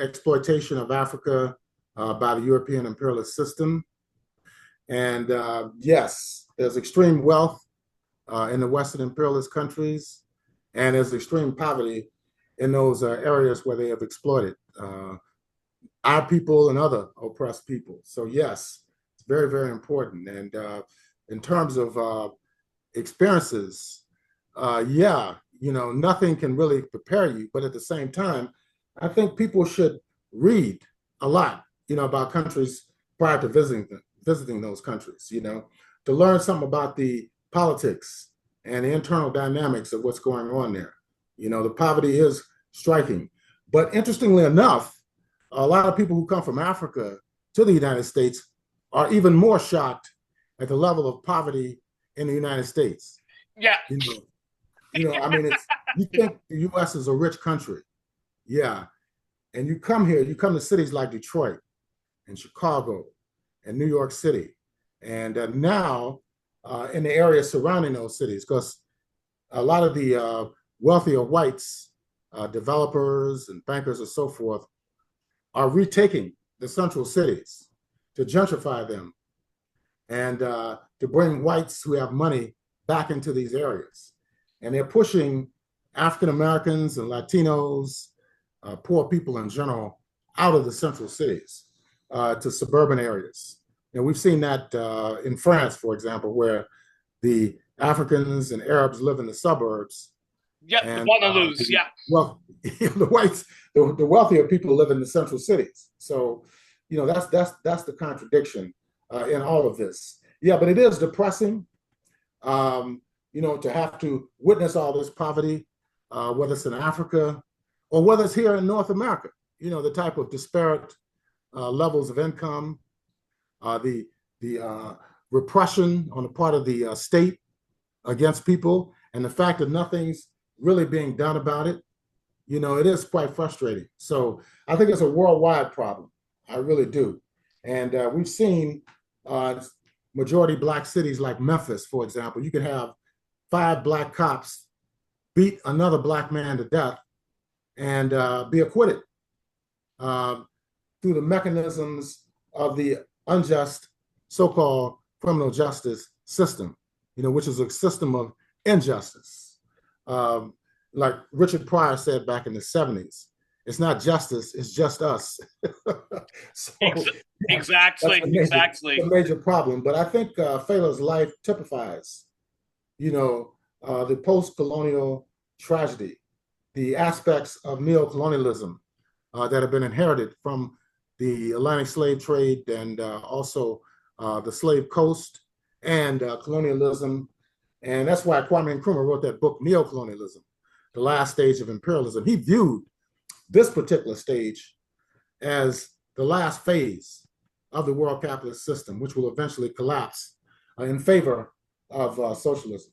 exploitation of Africa by the European imperialist system. And yes, there's extreme wealth in the Western imperialist countries, and there's extreme poverty in those areas where they have exploited our people and other oppressed people. So yes, it's very, very important. And in terms of experiences, yeah, nothing can really prepare you. But at the same time, I think people should read a lot, about countries prior to visiting those countries, to learn something about the politics and the internal dynamics of what's going on there. The poverty is striking. But interestingly enough, a lot of people who come from Africa to the United States are even more shocked at the level of poverty in the United States. Yeah. I mean, you think the U.S. is a rich country, yeah, and you come here, you come to cities like Detroit and Chicago and New York City, and now in the area surrounding those cities, because a lot of the wealthier whites, developers and bankers and so forth, are retaking the central cities to gentrify them and to bring whites who have money back into these areas. And they're pushing African Americans and Latinos, poor people in general, out of the central cities to suburban areas. And we've seen that in France, for example, where the Africans and Arabs live in the suburbs. Yeah, And want to lose. Yeah. well, the whites, the wealthier people live in the central cities. So, that's the contradiction in all of this. Yeah, but it is depressing. To have to witness all this poverty, whether it's in Africa or whether it's here in North America, the type of disparate levels of income, the repression on the part of the state against people, and the fact that nothing's really being done about it, it is quite frustrating. So I think it's a worldwide problem. I really do. And we've seen majority Black cities like Memphis, for example. You could have 5 Black cops beat another Black man to death and be acquitted through the mechanisms of the unjust so-called criminal justice system, which is a system of injustice. Like Richard Pryor said back in the 70s, it's not justice, it's just us. So, exactly. A major problem. But I think Fela's life typifies, the post-colonial tragedy the aspects of neo-colonialism that have been inherited from the Atlantic slave trade and also the slave coast and colonialism. And that's why Kwame Nkrumah wrote that book, Neo-Colonialism, The Last Stage of Imperialism. He viewed this particular stage as the last phase of the world capitalist system, which will eventually collapse in favor of socialism.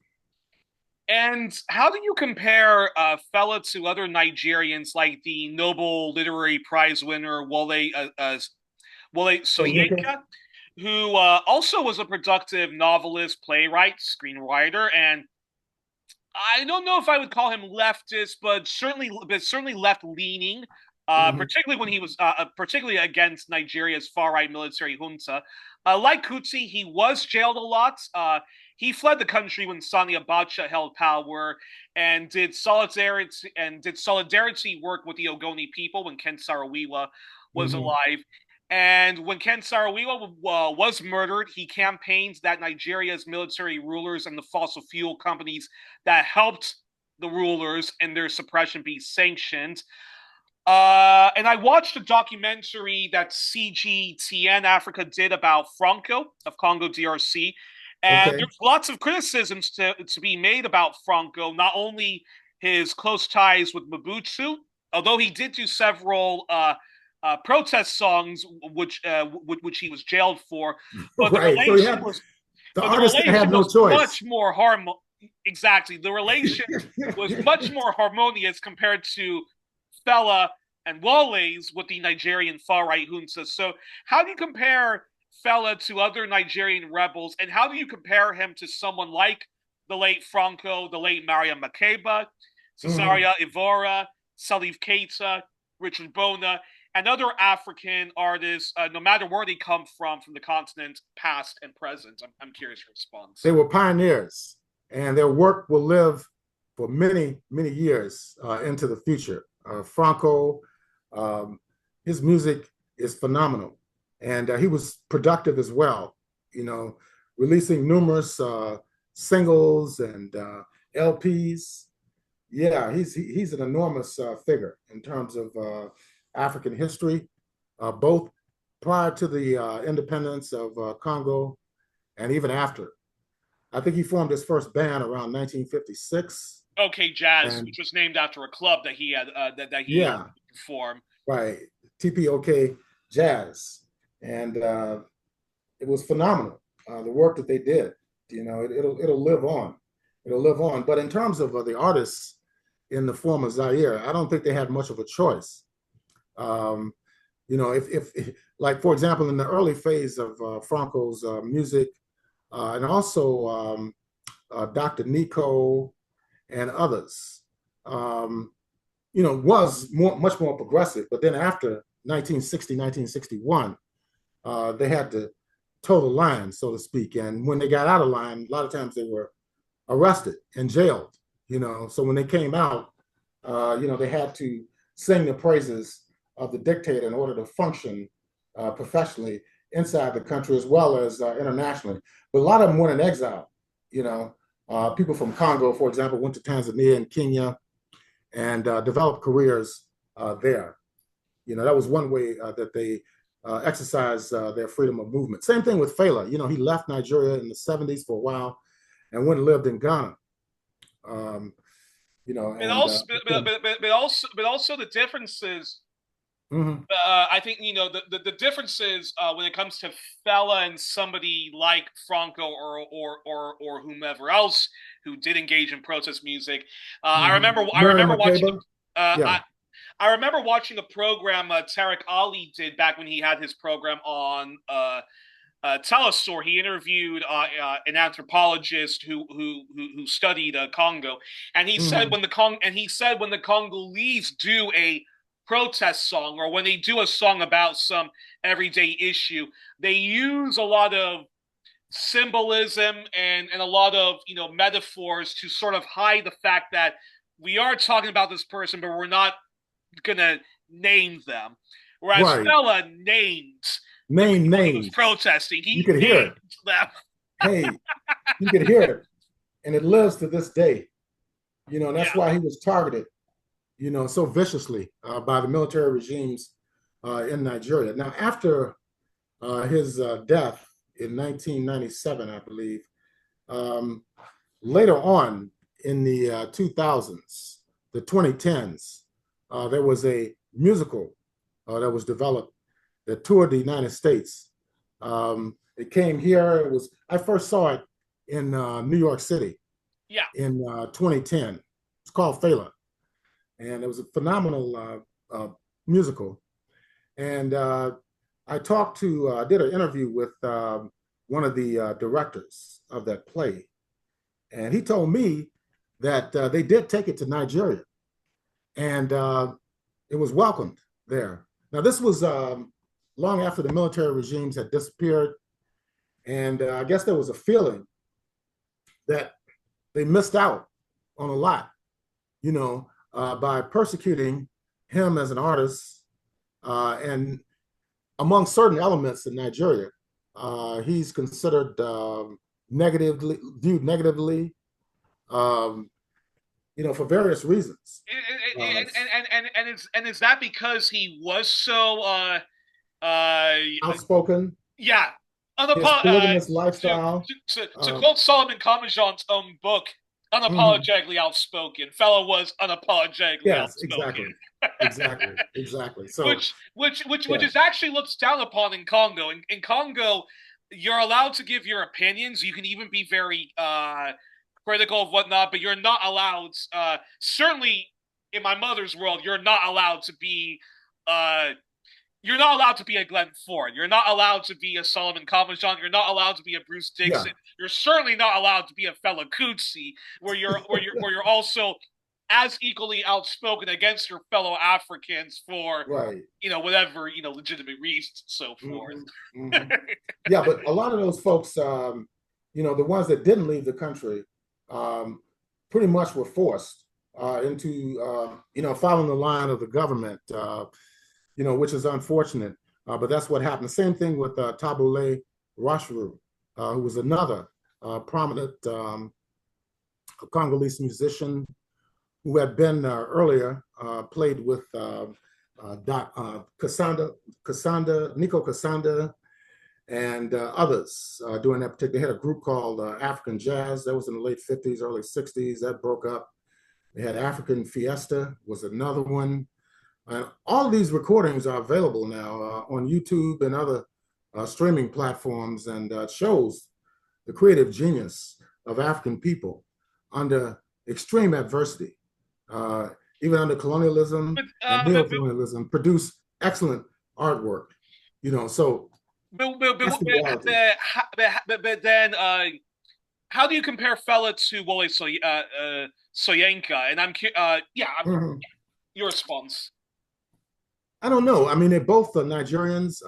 And how do you compare Fela to other Nigerians like the Nobel Literary Prize winner Wole Soyinka, who also was a productive novelist, playwright, screenwriter, and I don't know if I would call him leftist, but certainly left-leaning, particularly when he was particularly against Nigeria's far-right military junta. Like Kuti, he was jailed a lot. He fled the country when Sani Abacha held power and did solidarity work with the Ogoni people when Ken Saro-Wiwa was alive. And when Ken Saro-Wiwa was murdered, he campaigned that Nigeria's military rulers and the fossil fuel companies that helped the rulers and their suppression be sanctioned. And I watched a documentary that CGTN Africa did about Franco of Congo DRC. And there's lots of criticisms to be made about Franco, not only his close ties with Mobutu, although he did do several protest songs, which he was jailed for, but the relation was much more Exactly, the relation was much more harmonious compared to Fela and Wole's with the Nigerian far-right junta. So, how do you compare Fela to other Nigerian rebels, and how do you compare him to someone like the late Franco, the late Mariam Makeba, Cesaria Evora, Salif Keita, Richard Bona, and other African artists, no matter where they come from the continent, past and present? I'm curious your response. They were pioneers, and their work will live for many, many years into the future. Franco, his music is phenomenal, and he was productive as well, releasing numerous singles and LPs. Yeah, he's an enormous figure in terms of African history, both prior to the independence of Congo and even after. I think he formed his first band around 1956. OK Jazz, which was named after a club that he had performed. Right, TPOK Jazz, and it was phenomenal. The work that they did, it'll live on. It'll live on. But in terms of the artists in the form of Zaire, I don't think they had much of a choice. If like, for example, in the early phase of Franco's music, and also Dr. Nico and others, was much more progressive. But then after 1960, 1961, they had to toe the line, so to speak. And when they got out of line, a lot of times they were arrested and jailed, So when they came out, they had to sing the praises of the dictator in order to function professionally inside the country as well as internationally. But a lot of them went in exile. People from Congo, for example, went to Tanzania and Kenya and developed careers there. That was one way that they exercised their freedom of movement. Same thing with Fela. He left Nigeria in the 70s for a while and went and lived in Ghana. But also the differences. I think the differences when it comes to Fela and somebody like Franco or whomever else who did engage in protest music. I remember watching. I remember watching a program Tariq Ali did back when he had his program on Telesur. He interviewed an anthropologist who studied Congo, and he said when the Congolese do a protest song, or when they do a song about some everyday issue, they use a lot of symbolism and a lot of metaphors to sort of hide the fact that we are talking about this person, but we're not gonna name them. Whereas Fela names protesting. You could hear it. Them. Hey, you could hear it, and it lives to this day. That's why he was targeted so viciously by the military regimes in Nigeria. Now, after his death in 1997, I believe, um, later on in the 2000s, the 2010s, there was a musical that was developed that toured the United States. It came here. I first saw it in New York City Yeah. in 2010. It's called Fela, and it was a phenomenal musical. And I did an interview with one of the directors of that play, and he told me that they did take it to Nigeria, and it was welcomed there. Now, this was long after the military regimes had disappeared, and I guess there was a feeling that they missed out on a lot, by persecuting him as an artist, and among certain elements in Nigeria, he's considered viewed negatively, for various reasons. And is that because he was so outspoken? Yeah, his polygamous lifestyle. To quote Solomon Kamajan's own book, unapologetically outspoken. Fellow was unapologetically outspoken. Exactly. So, which is actually looked down upon in Congo. In Congo, you're allowed to give your opinions. You can even be very critical of whatnot, but you're not allowed. Certainly, in my mother's world, you're not allowed to be. You're not allowed to be a Glenn Ford. You're not allowed to be a Solomon Kamajan. You're not allowed to be a Bruce Dixon. Yeah. You're certainly not allowed to be a Fela Kuti, where you're also as equally outspoken against your fellow Africans for whatever legitimate reasons and so forth. Yeah, but a lot of those folks, the ones that didn't leave the country, pretty much were forced into following the line of the government. Which is unfortunate, but that's what happened. Same thing with Tabule Rashru, who was another prominent Congolese musician who had been earlier played with Nico Kasanda, and others during that particular. They had a group called African Jazz. That was in the late 50s, early 60s. That broke up. They had African Fiesta, was another one. All of these recordings are available now on YouTube and other streaming platforms, and shows the creative genius of African people under extreme adversity, even under colonialism and neo-colonialism, produce excellent artwork. So. But then, how do you compare Fela to Wole Soyinka? And your response. I don't know. I mean, they're both Nigerians.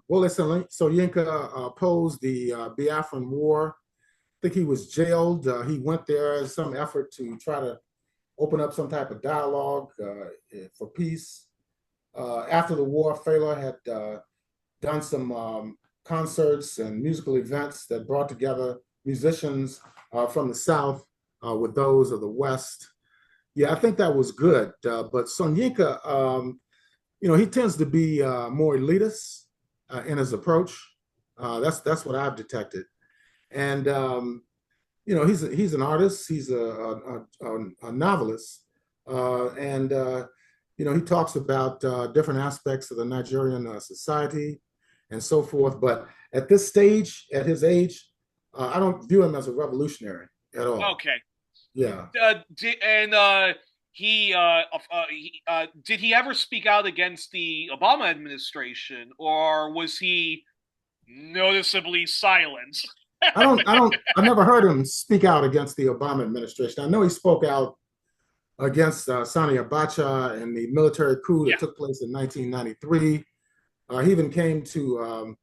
Wole Soyinka opposed the Biafran War. I think he was jailed. He went there as some effort to try to open up some type of dialogue for peace. After the war, Fela had done some concerts and musical events that brought together musicians from the South with those of the West. Yeah, I think that was good. But Soyinka, he tends to be more elitist in his approach. That's what I've detected. And he's an artist. He's a novelist, and he talks about different aspects of the Nigerian society and so forth. But at this stage, at his age, I don't view him as a revolutionary at all. Okay. Yeah. Did he ever speak out against the Obama administration, or was he noticeably silent? I never heard him speak out against the Obama administration. I know he spoke out against Sani Abacha and the military coup that took place in 1993. He even came to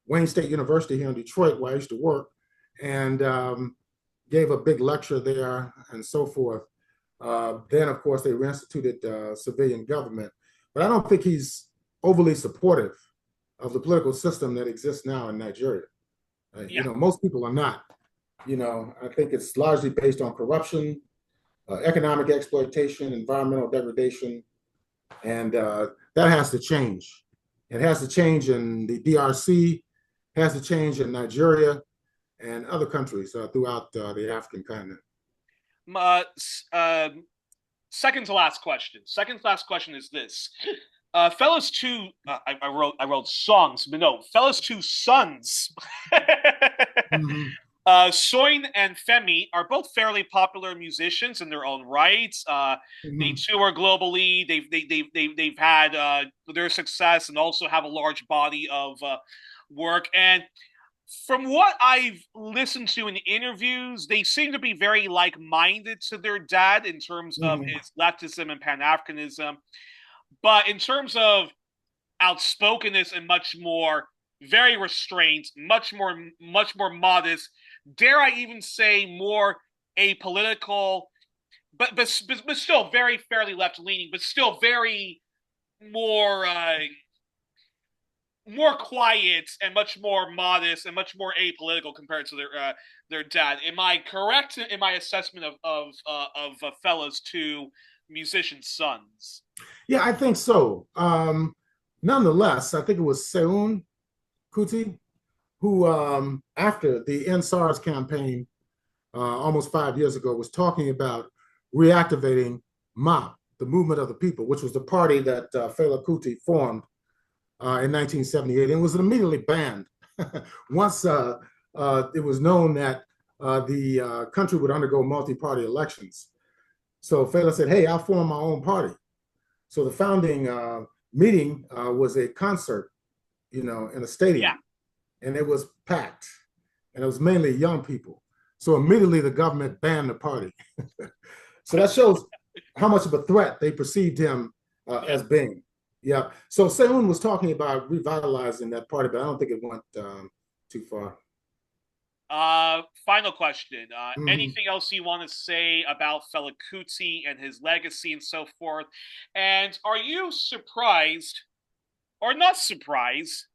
Wayne State University here in Detroit, where I used to work, and gave a big lecture there and so forth. Then, of course, they reinstituted civilian government. But I don't think he's overly supportive of the political system that exists now in Nigeria. Most people are not. I think it's largely based on corruption, economic exploitation, environmental degradation, and that has to change. It has to change in the DRC, has to change in Nigeria and other countries throughout the African continent. Second to last question. Second to last question is this. Fela's two, I wrote songs, but no, Fela's two sons, mm-hmm. Soin and Femi, are both fairly popular musicians in their own rights. Mm-hmm. They tour globally. They've had their success and also have a large body of work. And from what I've listened to in interviews, they seem to be very like-minded to their dad in terms mm-hmm. of his leftism and Pan-Africanism. But in terms of outspokenness and much more, very restrained, much more modest, dare I even say more apolitical, but still very fairly left-leaning, but still very more quiet and much more modest and much more apolitical compared to their dad. Am I correct in my assessment of Fela's two musician sons? Yeah, I think so. Nonetheless, I think it was Fela Kuti who, after the End SARS campaign almost 5 years ago, was talking about reactivating MOP, the Movement of the People, which was the party that Fela Kuti formed in 1978, and was immediately banned once it was known that the country would undergo multi-party elections. So Fela said, hey, I'll form my own party. So the founding meeting was a concert, in a stadium. Yeah. And it was packed. And it was mainly young people. So immediately the government banned the party. So that shows how much of a threat they perceived him as being. Yeah. So Seun was talking about revitalizing that party, but I don't think it went too far. Final question. Mm-hmm. Anything else you want to say about Fela Kuti and his legacy and so forth? And are you surprised or not surprised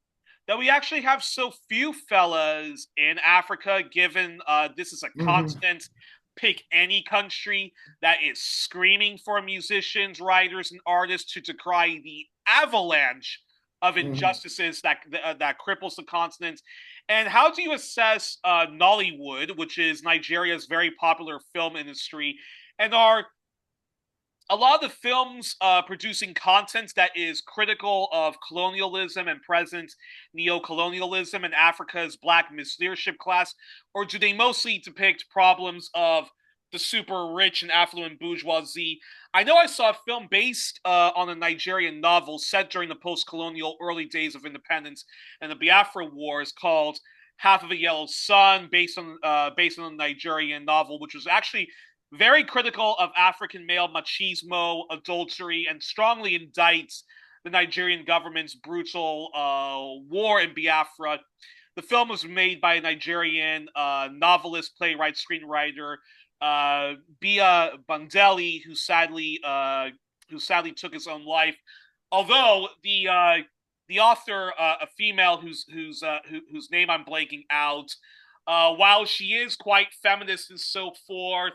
that we actually have so few Felas in Africa, given this is a mm-hmm. continent, pick any country, that is screaming for musicians, writers, and artists to decry the avalanche of injustices mm-hmm. that cripples the continent? And how do you assess Nollywood, which is Nigeria's very popular film industry, and are a lot of the films producing content that is critical of colonialism and present neo-colonialism and Africa's Black misleadership class, or do they mostly depict problems of the super rich and affluent bourgeoisie? I know I saw a film based on a Nigerian novel set during the post-colonial early days of independence and the Biafra Wars called Half of a Yellow Sun, based on a Nigerian novel, which was actually very critical of African male machismo, adultery, and strongly indicts the Nigerian government's brutal war in Biafra. The film was made by a Nigerian novelist, playwright, screenwriter, Bia Bandeli, who sadly took his own life. Although the author, a female whose name I'm blanking out, while she is quite feminist and so forth,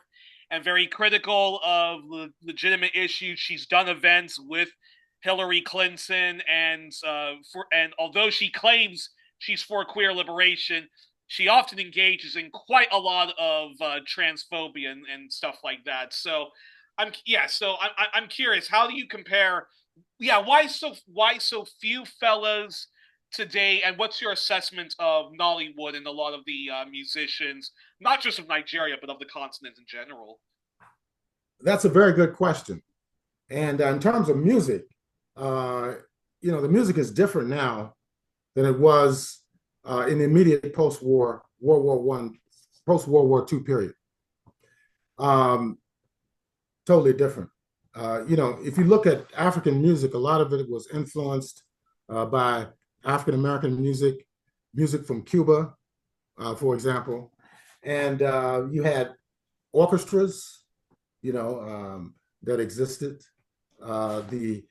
and very critical of legitimate issues, she's done events with Hillary Clinton, and although she claims she's for queer liberation, she often engages in quite a lot of transphobia and stuff like that. So I'm curious, how do you compare? Yeah, why so few Felas today, and what's your assessment of Nollywood and a lot of the musicians, not just of Nigeria but of the continent in general? That's a very good question. And in terms of music, the music is different now than it was in the immediate post-war, World War I, post-World War II period. Totally different. If you look at African music, a lot of it was influenced by African-American music from Cuba, for example. And you had orchestras, that existed. The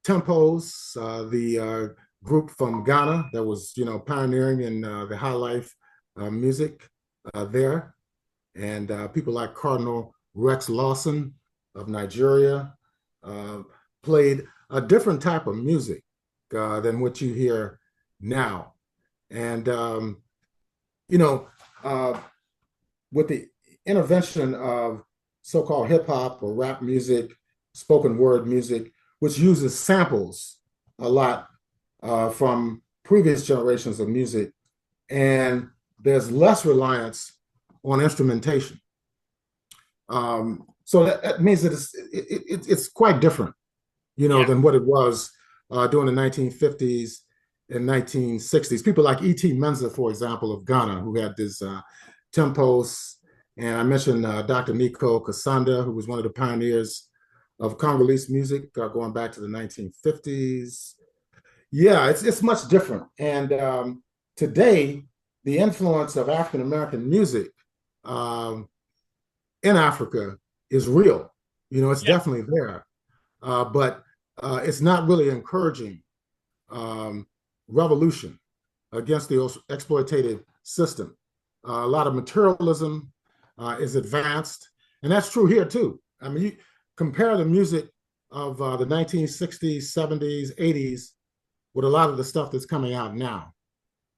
Tempos, the group from Ghana that was, pioneering in the high life music there. And people like Cardinal Rex Lawson of Nigeria, uh, played a different type of music than what you hear now. And, you know, uh, with the intervention of so-called hip hop or rap music, spoken word music, which uses samples a lot from previous generations of music, and there's less reliance on instrumentation. So that means that it's quite different, Yeah. than what it was during the 1950s and 1960s. People like E.T. Menza, for example, of Ghana, who had this tempos. And I mentioned Dr. Nico Kasanda, who was one of the pioneers of Congolese music going back to the 1950s. Yeah, it's much different. And today, the influence of African American music um, in Africa is real. It's Yeah. definitely there, but it's not really encouraging um, revolution against the exploitative system. A lot of materialism is advanced, and that's true here too. I mean, you compare the music of the 1960s, 70s, 80s with a lot of the stuff that's coming out now.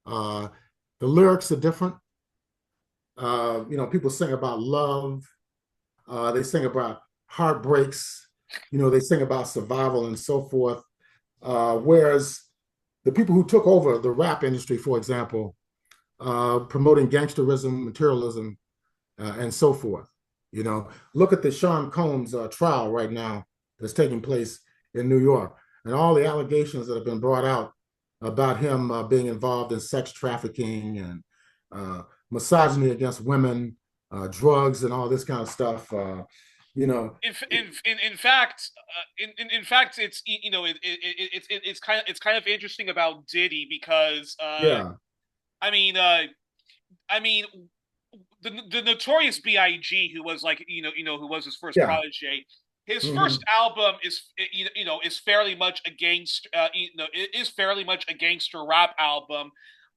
Uh, the lyrics are different. People sing about love. They sing about heartbreaks. They sing about survival and so forth. Whereas the people who took over the rap industry, for example, promoting gangsterism, materialism, and so forth. Look at the Sean Combs trial right now that's taking place in New York, and all the allegations that have been brought out about him being involved in sex trafficking and misogyny against women, drugs, and all this kind of stuff. You know, In fact, in fact, it's it's kind of interesting about Diddy because yeah, I mean uh, I mean the notorious Big, who was like who was his first yeah, protege. His first hmm, album is is fairly much a is fairly much a gangster rap album,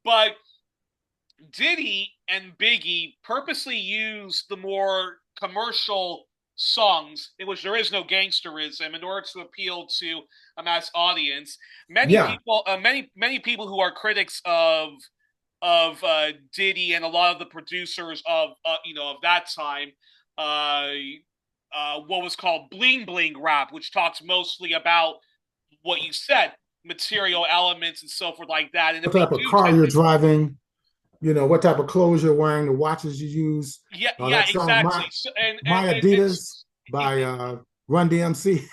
but Diddy and Biggie purposely use the more commercial songs in which there is no gangsterism in order to appeal to a mass audience. yeah, Many people who are critics of Diddy and a lot of the producers of of that time, uh, what was called bling bling rap, which talks mostly about what you said, material elements and so forth like that. And if what they type of do car tend you're to driving, what type of clothes you're wearing, the watches you use. Yeah, yeah, That song, exactly. So, My Adidas by Run DMC.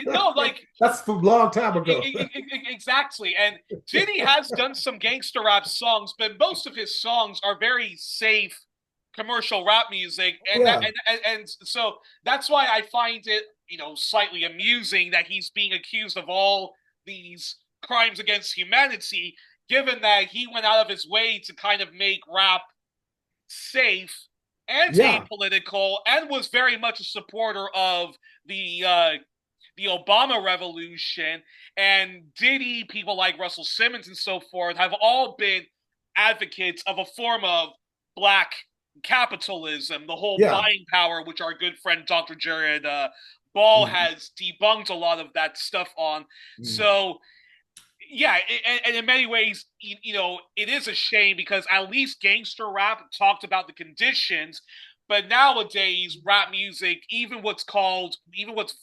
no, like That's from a long time ago. exactly. And Diddy has done some gangster rap songs, but most of his songs are very safe commercial rap music, Oh, yeah, and so that's why I find it slightly amusing that he's being accused of all these crimes against humanity, given that he went out of his way to kind of make rap safe and yeah, apolitical, and was very much a supporter of the Obama revolution. And Diddy, people like Russell Simmons and so forth, have all been advocates of a form of black capitalism, the whole yeah. buying power, which our good friend Dr. Jared Ball Mhm. has debunked a lot of that stuff on. Mhm. So yeah, and in many ways, it is a shame because at least gangster rap talked about the conditions, but nowadays rap music, even what's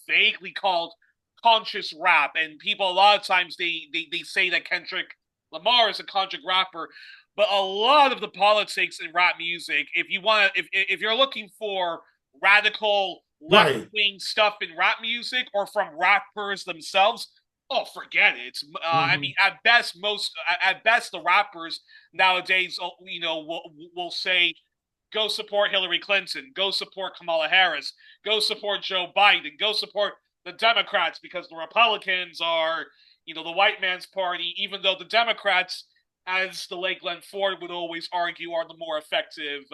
vaguely called conscious rap, and people a lot of times they say that Kendrick Lamar is a conscious rapper, but a lot of the politics in rap music, if you're looking for radical left Right. wing stuff in rap music or from rappers themselves, oh, forget it. I Hmm. mean, at best, the rappers nowadays, will say, "Go support Hillary Clinton, go support Kamala Harris, go support Joe Biden, go support the Democrats," because the Republicans are, the white man's party. Even though the Democrats, as the late Glenn Ford would always argue, are the more effective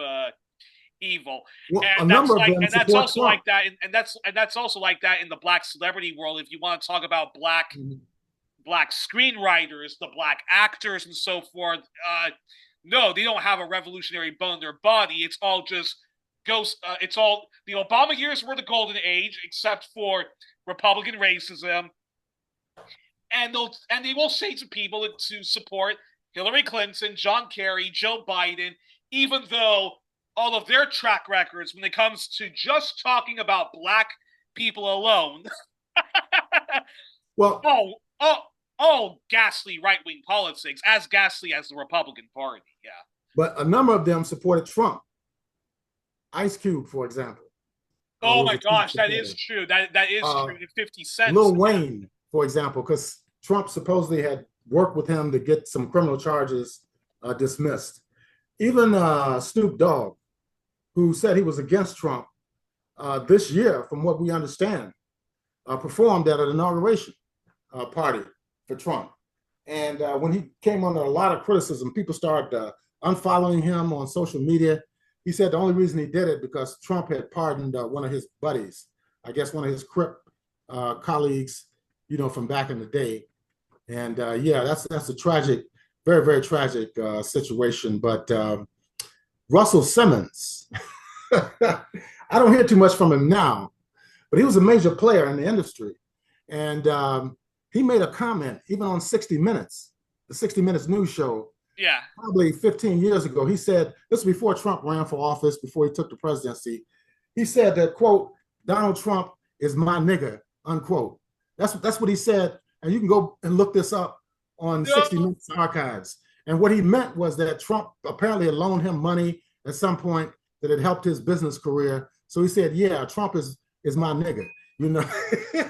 evil. Well, a And number of them and that's support also like Trump. that, and that's also like that in the black celebrity world. If you want to talk about Mhm. black screenwriters, the black actors, and so forth. No, they don't have a revolutionary bone in their body. It's all just goes. It's all the Obama years were the golden age, except for Republican racism, and they will say to people to support Hillary Clinton, John Kerry, Joe Biden, even though all of their track records, when it comes to just talking about black people alone, Well, ghastly right-wing politics, as ghastly as the Republican Party. Yeah. But a number of them supported Trump. Ice Cube, for example. Oh my gosh, that is true. That is true. 50 Cent. Lil Wayne, for example, because Trump supposedly had worked with him to get some criminal charges dismissed. Even Snoop Dogg, who said he was against Trump, this year, from what we understand, performed at an inauguration party for Trump. And when he came under a lot of criticism, people started unfollowing him on social media. He said the only reason he did it because Trump had pardoned one of his buddies, I guess one of his Crip colleagues, from back in the day. And yeah, that's a tragic, very, very tragic situation. But Russell Simmons, I don't hear too much from him now, but he was a major player in the industry. And he made a comment even on 60 Minutes, the 60 Minutes news show. Yeah. Probably 15 years ago. He said, this is before Trump ran for office, before he took the presidency. He said that, quote, Donald Trump is my nigga, unquote. That's what he said. And you can go and look this up on 60 Minutes archives. And what he meant was that Trump apparently had loaned him money at some point that had helped his business career. So he said, yeah, Trump is my nigga.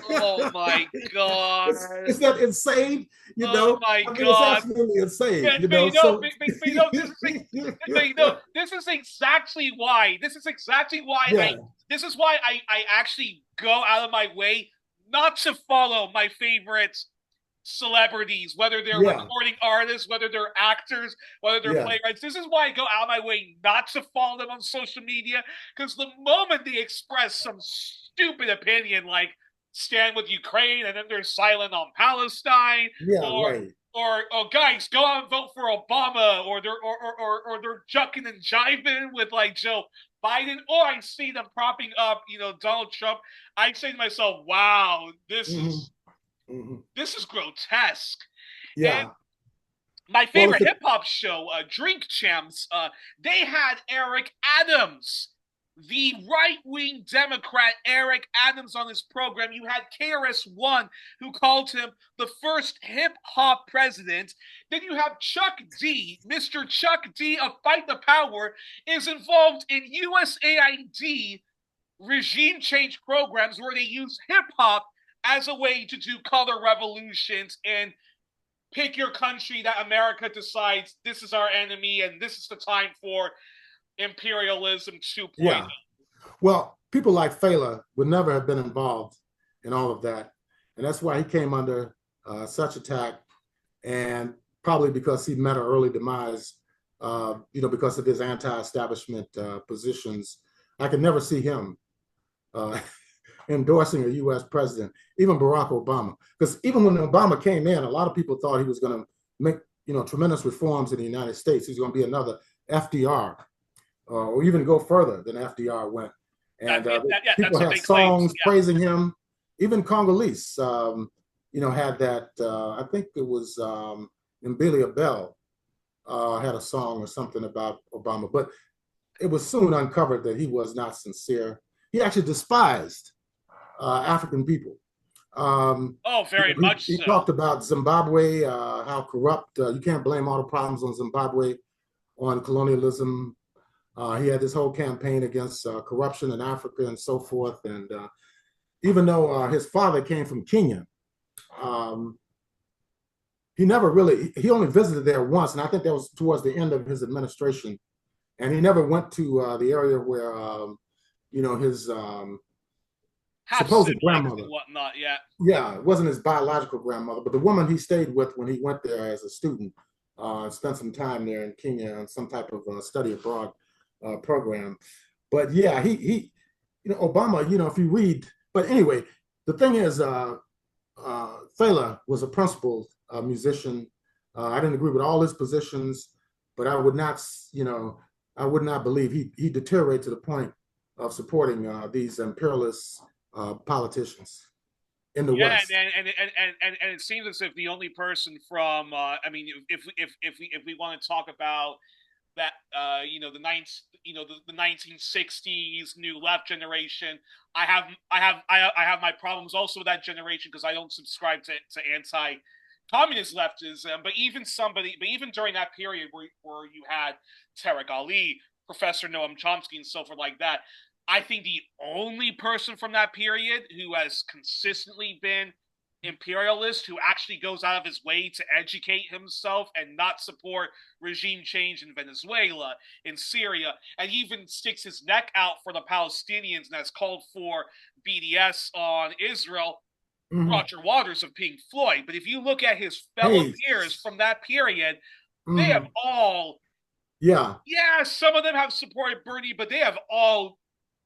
Oh my God! Is that insane? Oh my God! It's absolutely insane. This is exactly why. This is exactly why. Yeah. This is why I actually go out of my way not to follow my favorite celebrities, whether they're recording artists, whether they're actors, whether they're playwrights. This is why I go out of my way not to follow them on social media, because the moment they express some stupid opinion like stand with Ukraine and then they're silent on Palestine, or guys, go out and vote for Obama, or they're jucking and jiving with like Joe Biden, or I see them propping up, Donald Trump, I say to myself, wow, this is grotesque. Yeah. And my favorite hip-hop show, Drink Champs, they had Eric Adams, the right-wing Democrat Eric Adams, on this program. You had KRS-One, who called him the first hip-hop president. Then you have Chuck D. Mr. Chuck D of Fight the Power is involved in USAID regime change programs where they use hip-hop as a way to do color revolutions and pick your country that America decides this is our enemy and this is the time for imperialism 2.0. Yeah. Well, people like Fela would never have been involved in all of that. And that's why he came under such attack, and probably because he met an early demise, because of his anti-establishment positions. I could never see him endorsing a U.S. president, even Barack Obama. Because even when Obama came in, a lot of people thought he was going to make, tremendous reforms in the United States. He's going to be another FDR, or even go further than FDR went. And people had songs praising him. Even Congolese, had that. I think it was Mbilia Bell had a song or something about Obama, but it was soon uncovered that he was not sincere. He actually despised African people. Very much so. He talked about Zimbabwe, how corrupt. You can't blame all the problems on Zimbabwe on colonialism. He had this whole campaign against corruption in Africa and so forth. And even though his father came from Kenya, he only visited there once. And I think that was towards the end of his administration. And he never went to the area where, his supposed grandmother. And whatnot, yeah. Yeah, it wasn't his biological grandmother, but the woman he stayed with when he went there as a student, spent some time there in Kenya on some type of study abroad program. But yeah, he Obama, if you read, but anyway, the thing is, Fela was a principled musician. I didn't agree with all his positions, but I would not believe he deteriorated to the point of supporting these imperialist politicians in the Yeah, West. and it seems as if the only person from I mean, if we want to talk about that, the 1960s new left generation, I have my problems also with that generation because I don't subscribe to anti-communist leftism. But even during that period where you had Tariq Ali, Professor Noam Chomsky, and so forth like that, I think the only person from that period who has consistently been imperialist, who actually goes out of his way to educate himself and not support regime change in Venezuela, in Syria, and even sticks his neck out for the Palestinians and has called for BDS on Israel, Mm-hmm. Roger Waters of Pink Floyd. But if you look at his fellow Hey, peers from that period, they have mm-hmm. all, Yeah. yeah, some of them have supported Bernie, but they have all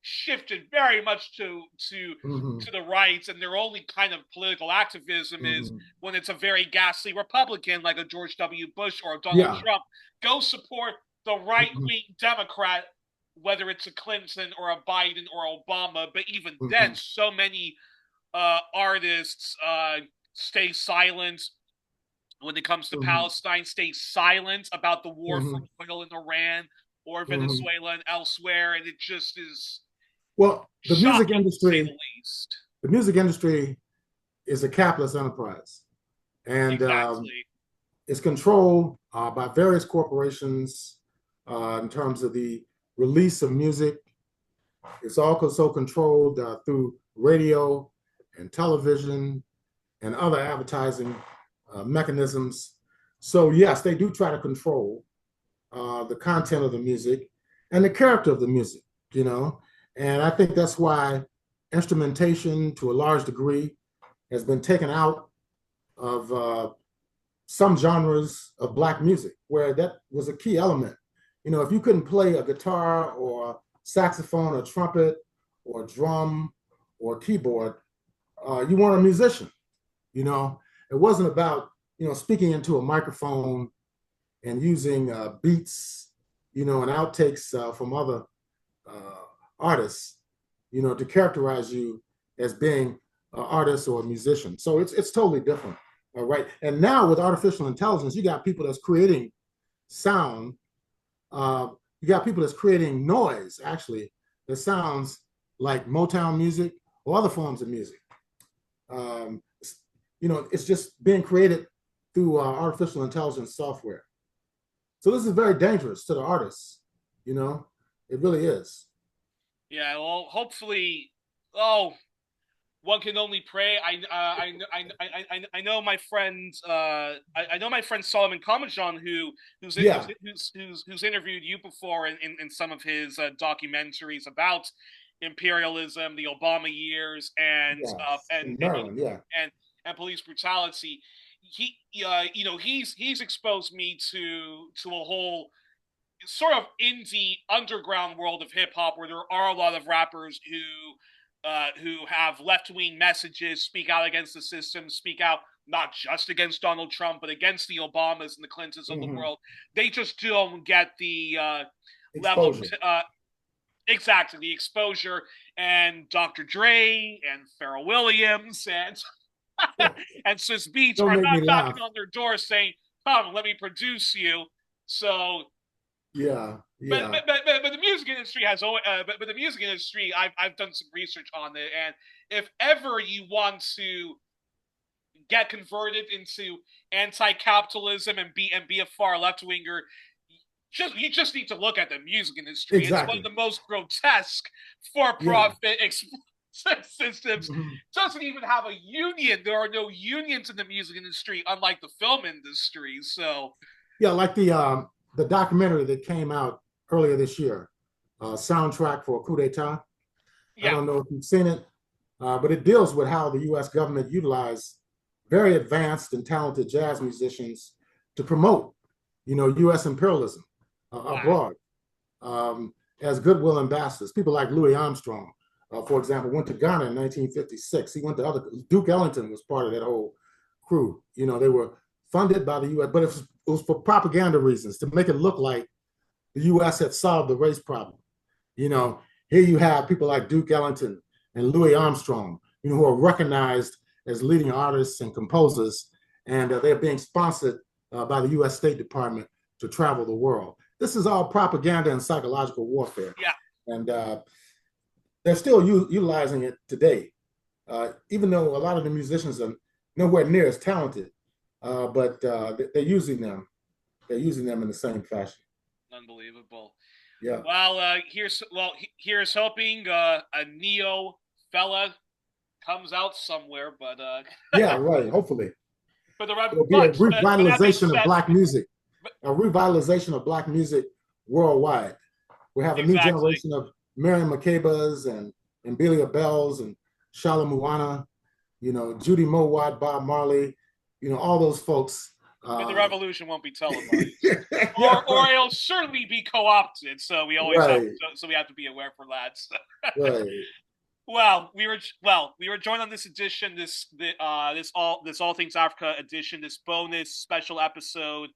shifted very much Mm-hmm. to the rights, and their only kind of political activism is Mm-hmm. when it's a very ghastly Republican like a George W. Bush or a Donald Yeah. Trump. Go support the right Mm-hmm. wing Democrat, whether it's a Clinton or a Biden or Obama. But even Mm-hmm. then, so many artists stay silent when it comes to Mm-hmm. Palestine, stay silent about the war for Mm-hmm. oil in Iran or Mm-hmm. Venezuela and elsewhere, and it just is Well, shocking to say the least. the music industry is a capitalist enterprise, and Exactly. it's controlled by various corporations in terms of the release of music. It's also controlled through radio and television and other advertising mechanisms. So yes, they do try to control the content of the music and the character of the music, you know. And I think that's why instrumentation, to a large degree, has been taken out of some genres of Black music, where that was a key element. You know, if you couldn't play a guitar or saxophone or trumpet or drum or keyboard, you weren't a musician. You know, it wasn't about, you know, speaking into a microphone and using beats, you know, and outtakes from other uh, artists, you know, to characterize you as being an artist or a musician. So it's totally different. All right. And now with artificial intelligence, you got people that's creating sound. Uh, you got people that's creating noise, actually, that sounds like Motown music or other forms of music. Um, you know, it's just being created through artificial intelligence software. So this is very dangerous to the artists. You know, it really is. Yeah. Well, hopefully. Oh, one can only pray. I know my friend. I know my friend Solomon Kamajan, Yeah. who's interviewed you before in some of his documentaries about imperialism, the Obama years, Yes. In Maryland. Yeah. and and police brutality. He's exposed me to a whole sort of indie underground world of hip hop where there are a lot of rappers who have left wing messages, speak out against the system, speak out not just against Donald Trump, but against the Obamas and the Clintons of the Mm-hmm. world. They just don't get the level Exposure. exactly the exposure, and Dr. Dre and Pharrell Williams and and Swiss Beats Don't are make me not knocking laugh. on their door saying, "Come, let me produce you." So Yeah. Yeah. but the music industry has always but the music industry I've done some research on it, and if ever you want to get converted into anti-capitalism and be a far left winger, you just need to look at the music industry. It's one of Exactly. the most grotesque for Yeah. profit systems. Mm-hmm. Doesn't even have a union. There are no unions in the music industry, unlike the film industry. So Yeah. Like the documentary that came out earlier this year, soundtrack for a coup d'état. I yeah, don't know if you've seen it, but it deals with how the U.S. government utilized very advanced and talented jazz musicians to promote, you know, U.S. imperialism wow, abroad as goodwill ambassadors. People like Louis Armstrong, for example, went to Ghana in 1956. He went to other. Duke Ellington was part of that whole crew. You know, they were funded by the U.S., but it was for propaganda reasons to make it look like the U.S. had solved the race problem. You know, Here you have people like Duke Ellington and Louis Armstrong, who are recognized as leading artists and composers, and they're being sponsored by the U.S. State Department to travel the world. This is all propaganda and psychological warfare. Yeah. And they're still utilizing it today, even though a lot of the musicians are nowhere near as talented, but they're using them. They're using them in the same fashion. Unbelievable. Yeah. Well, here's hoping a neo fella comes out somewhere, but yeah, right. Hopefully, but it'll be a revitalization of black music, a revitalization of black music worldwide. We have a new generation of Miriam Makebas and Belia Bells and Shala Muana, Judy Mowat, Bob Marley, all those folks. But the revolution won't be televised, or it'll certainly be co-opted. So we always we have to be aware for that. So. Right. Well, we were joined on this edition, this all things Africa edition, this bonus special episode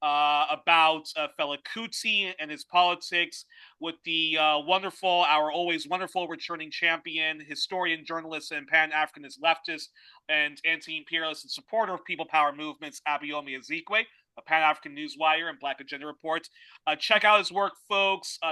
about Fela Kuti and his politics with the our always wonderful returning champion, historian, journalist, and Pan-Africanist Leftist and anti-imperialist and supporter of people power movements, Abayomi Azikiwe, a Pan-African Newswire and Black Agenda Report. Check out his work, folks. We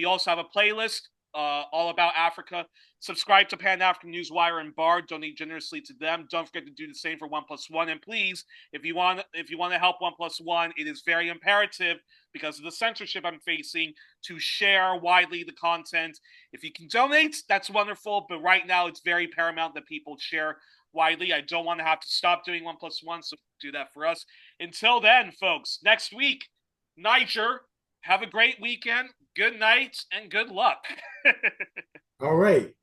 also have a playlist all about Africa. Subscribe to Pan-African Newswire and Bar. Donate generously to them. Don't forget to do the same for 1+1. And please, if you want to help 1+1, it is very imperative because of the censorship I'm facing to share widely the content. If you can donate, that's wonderful. But right now, it's very paramount that people share widely. I don't want to have to stop doing 1+1, so do that for us. Until then, folks, next week, Niger. Have a great weekend. Good night and good luck. All right.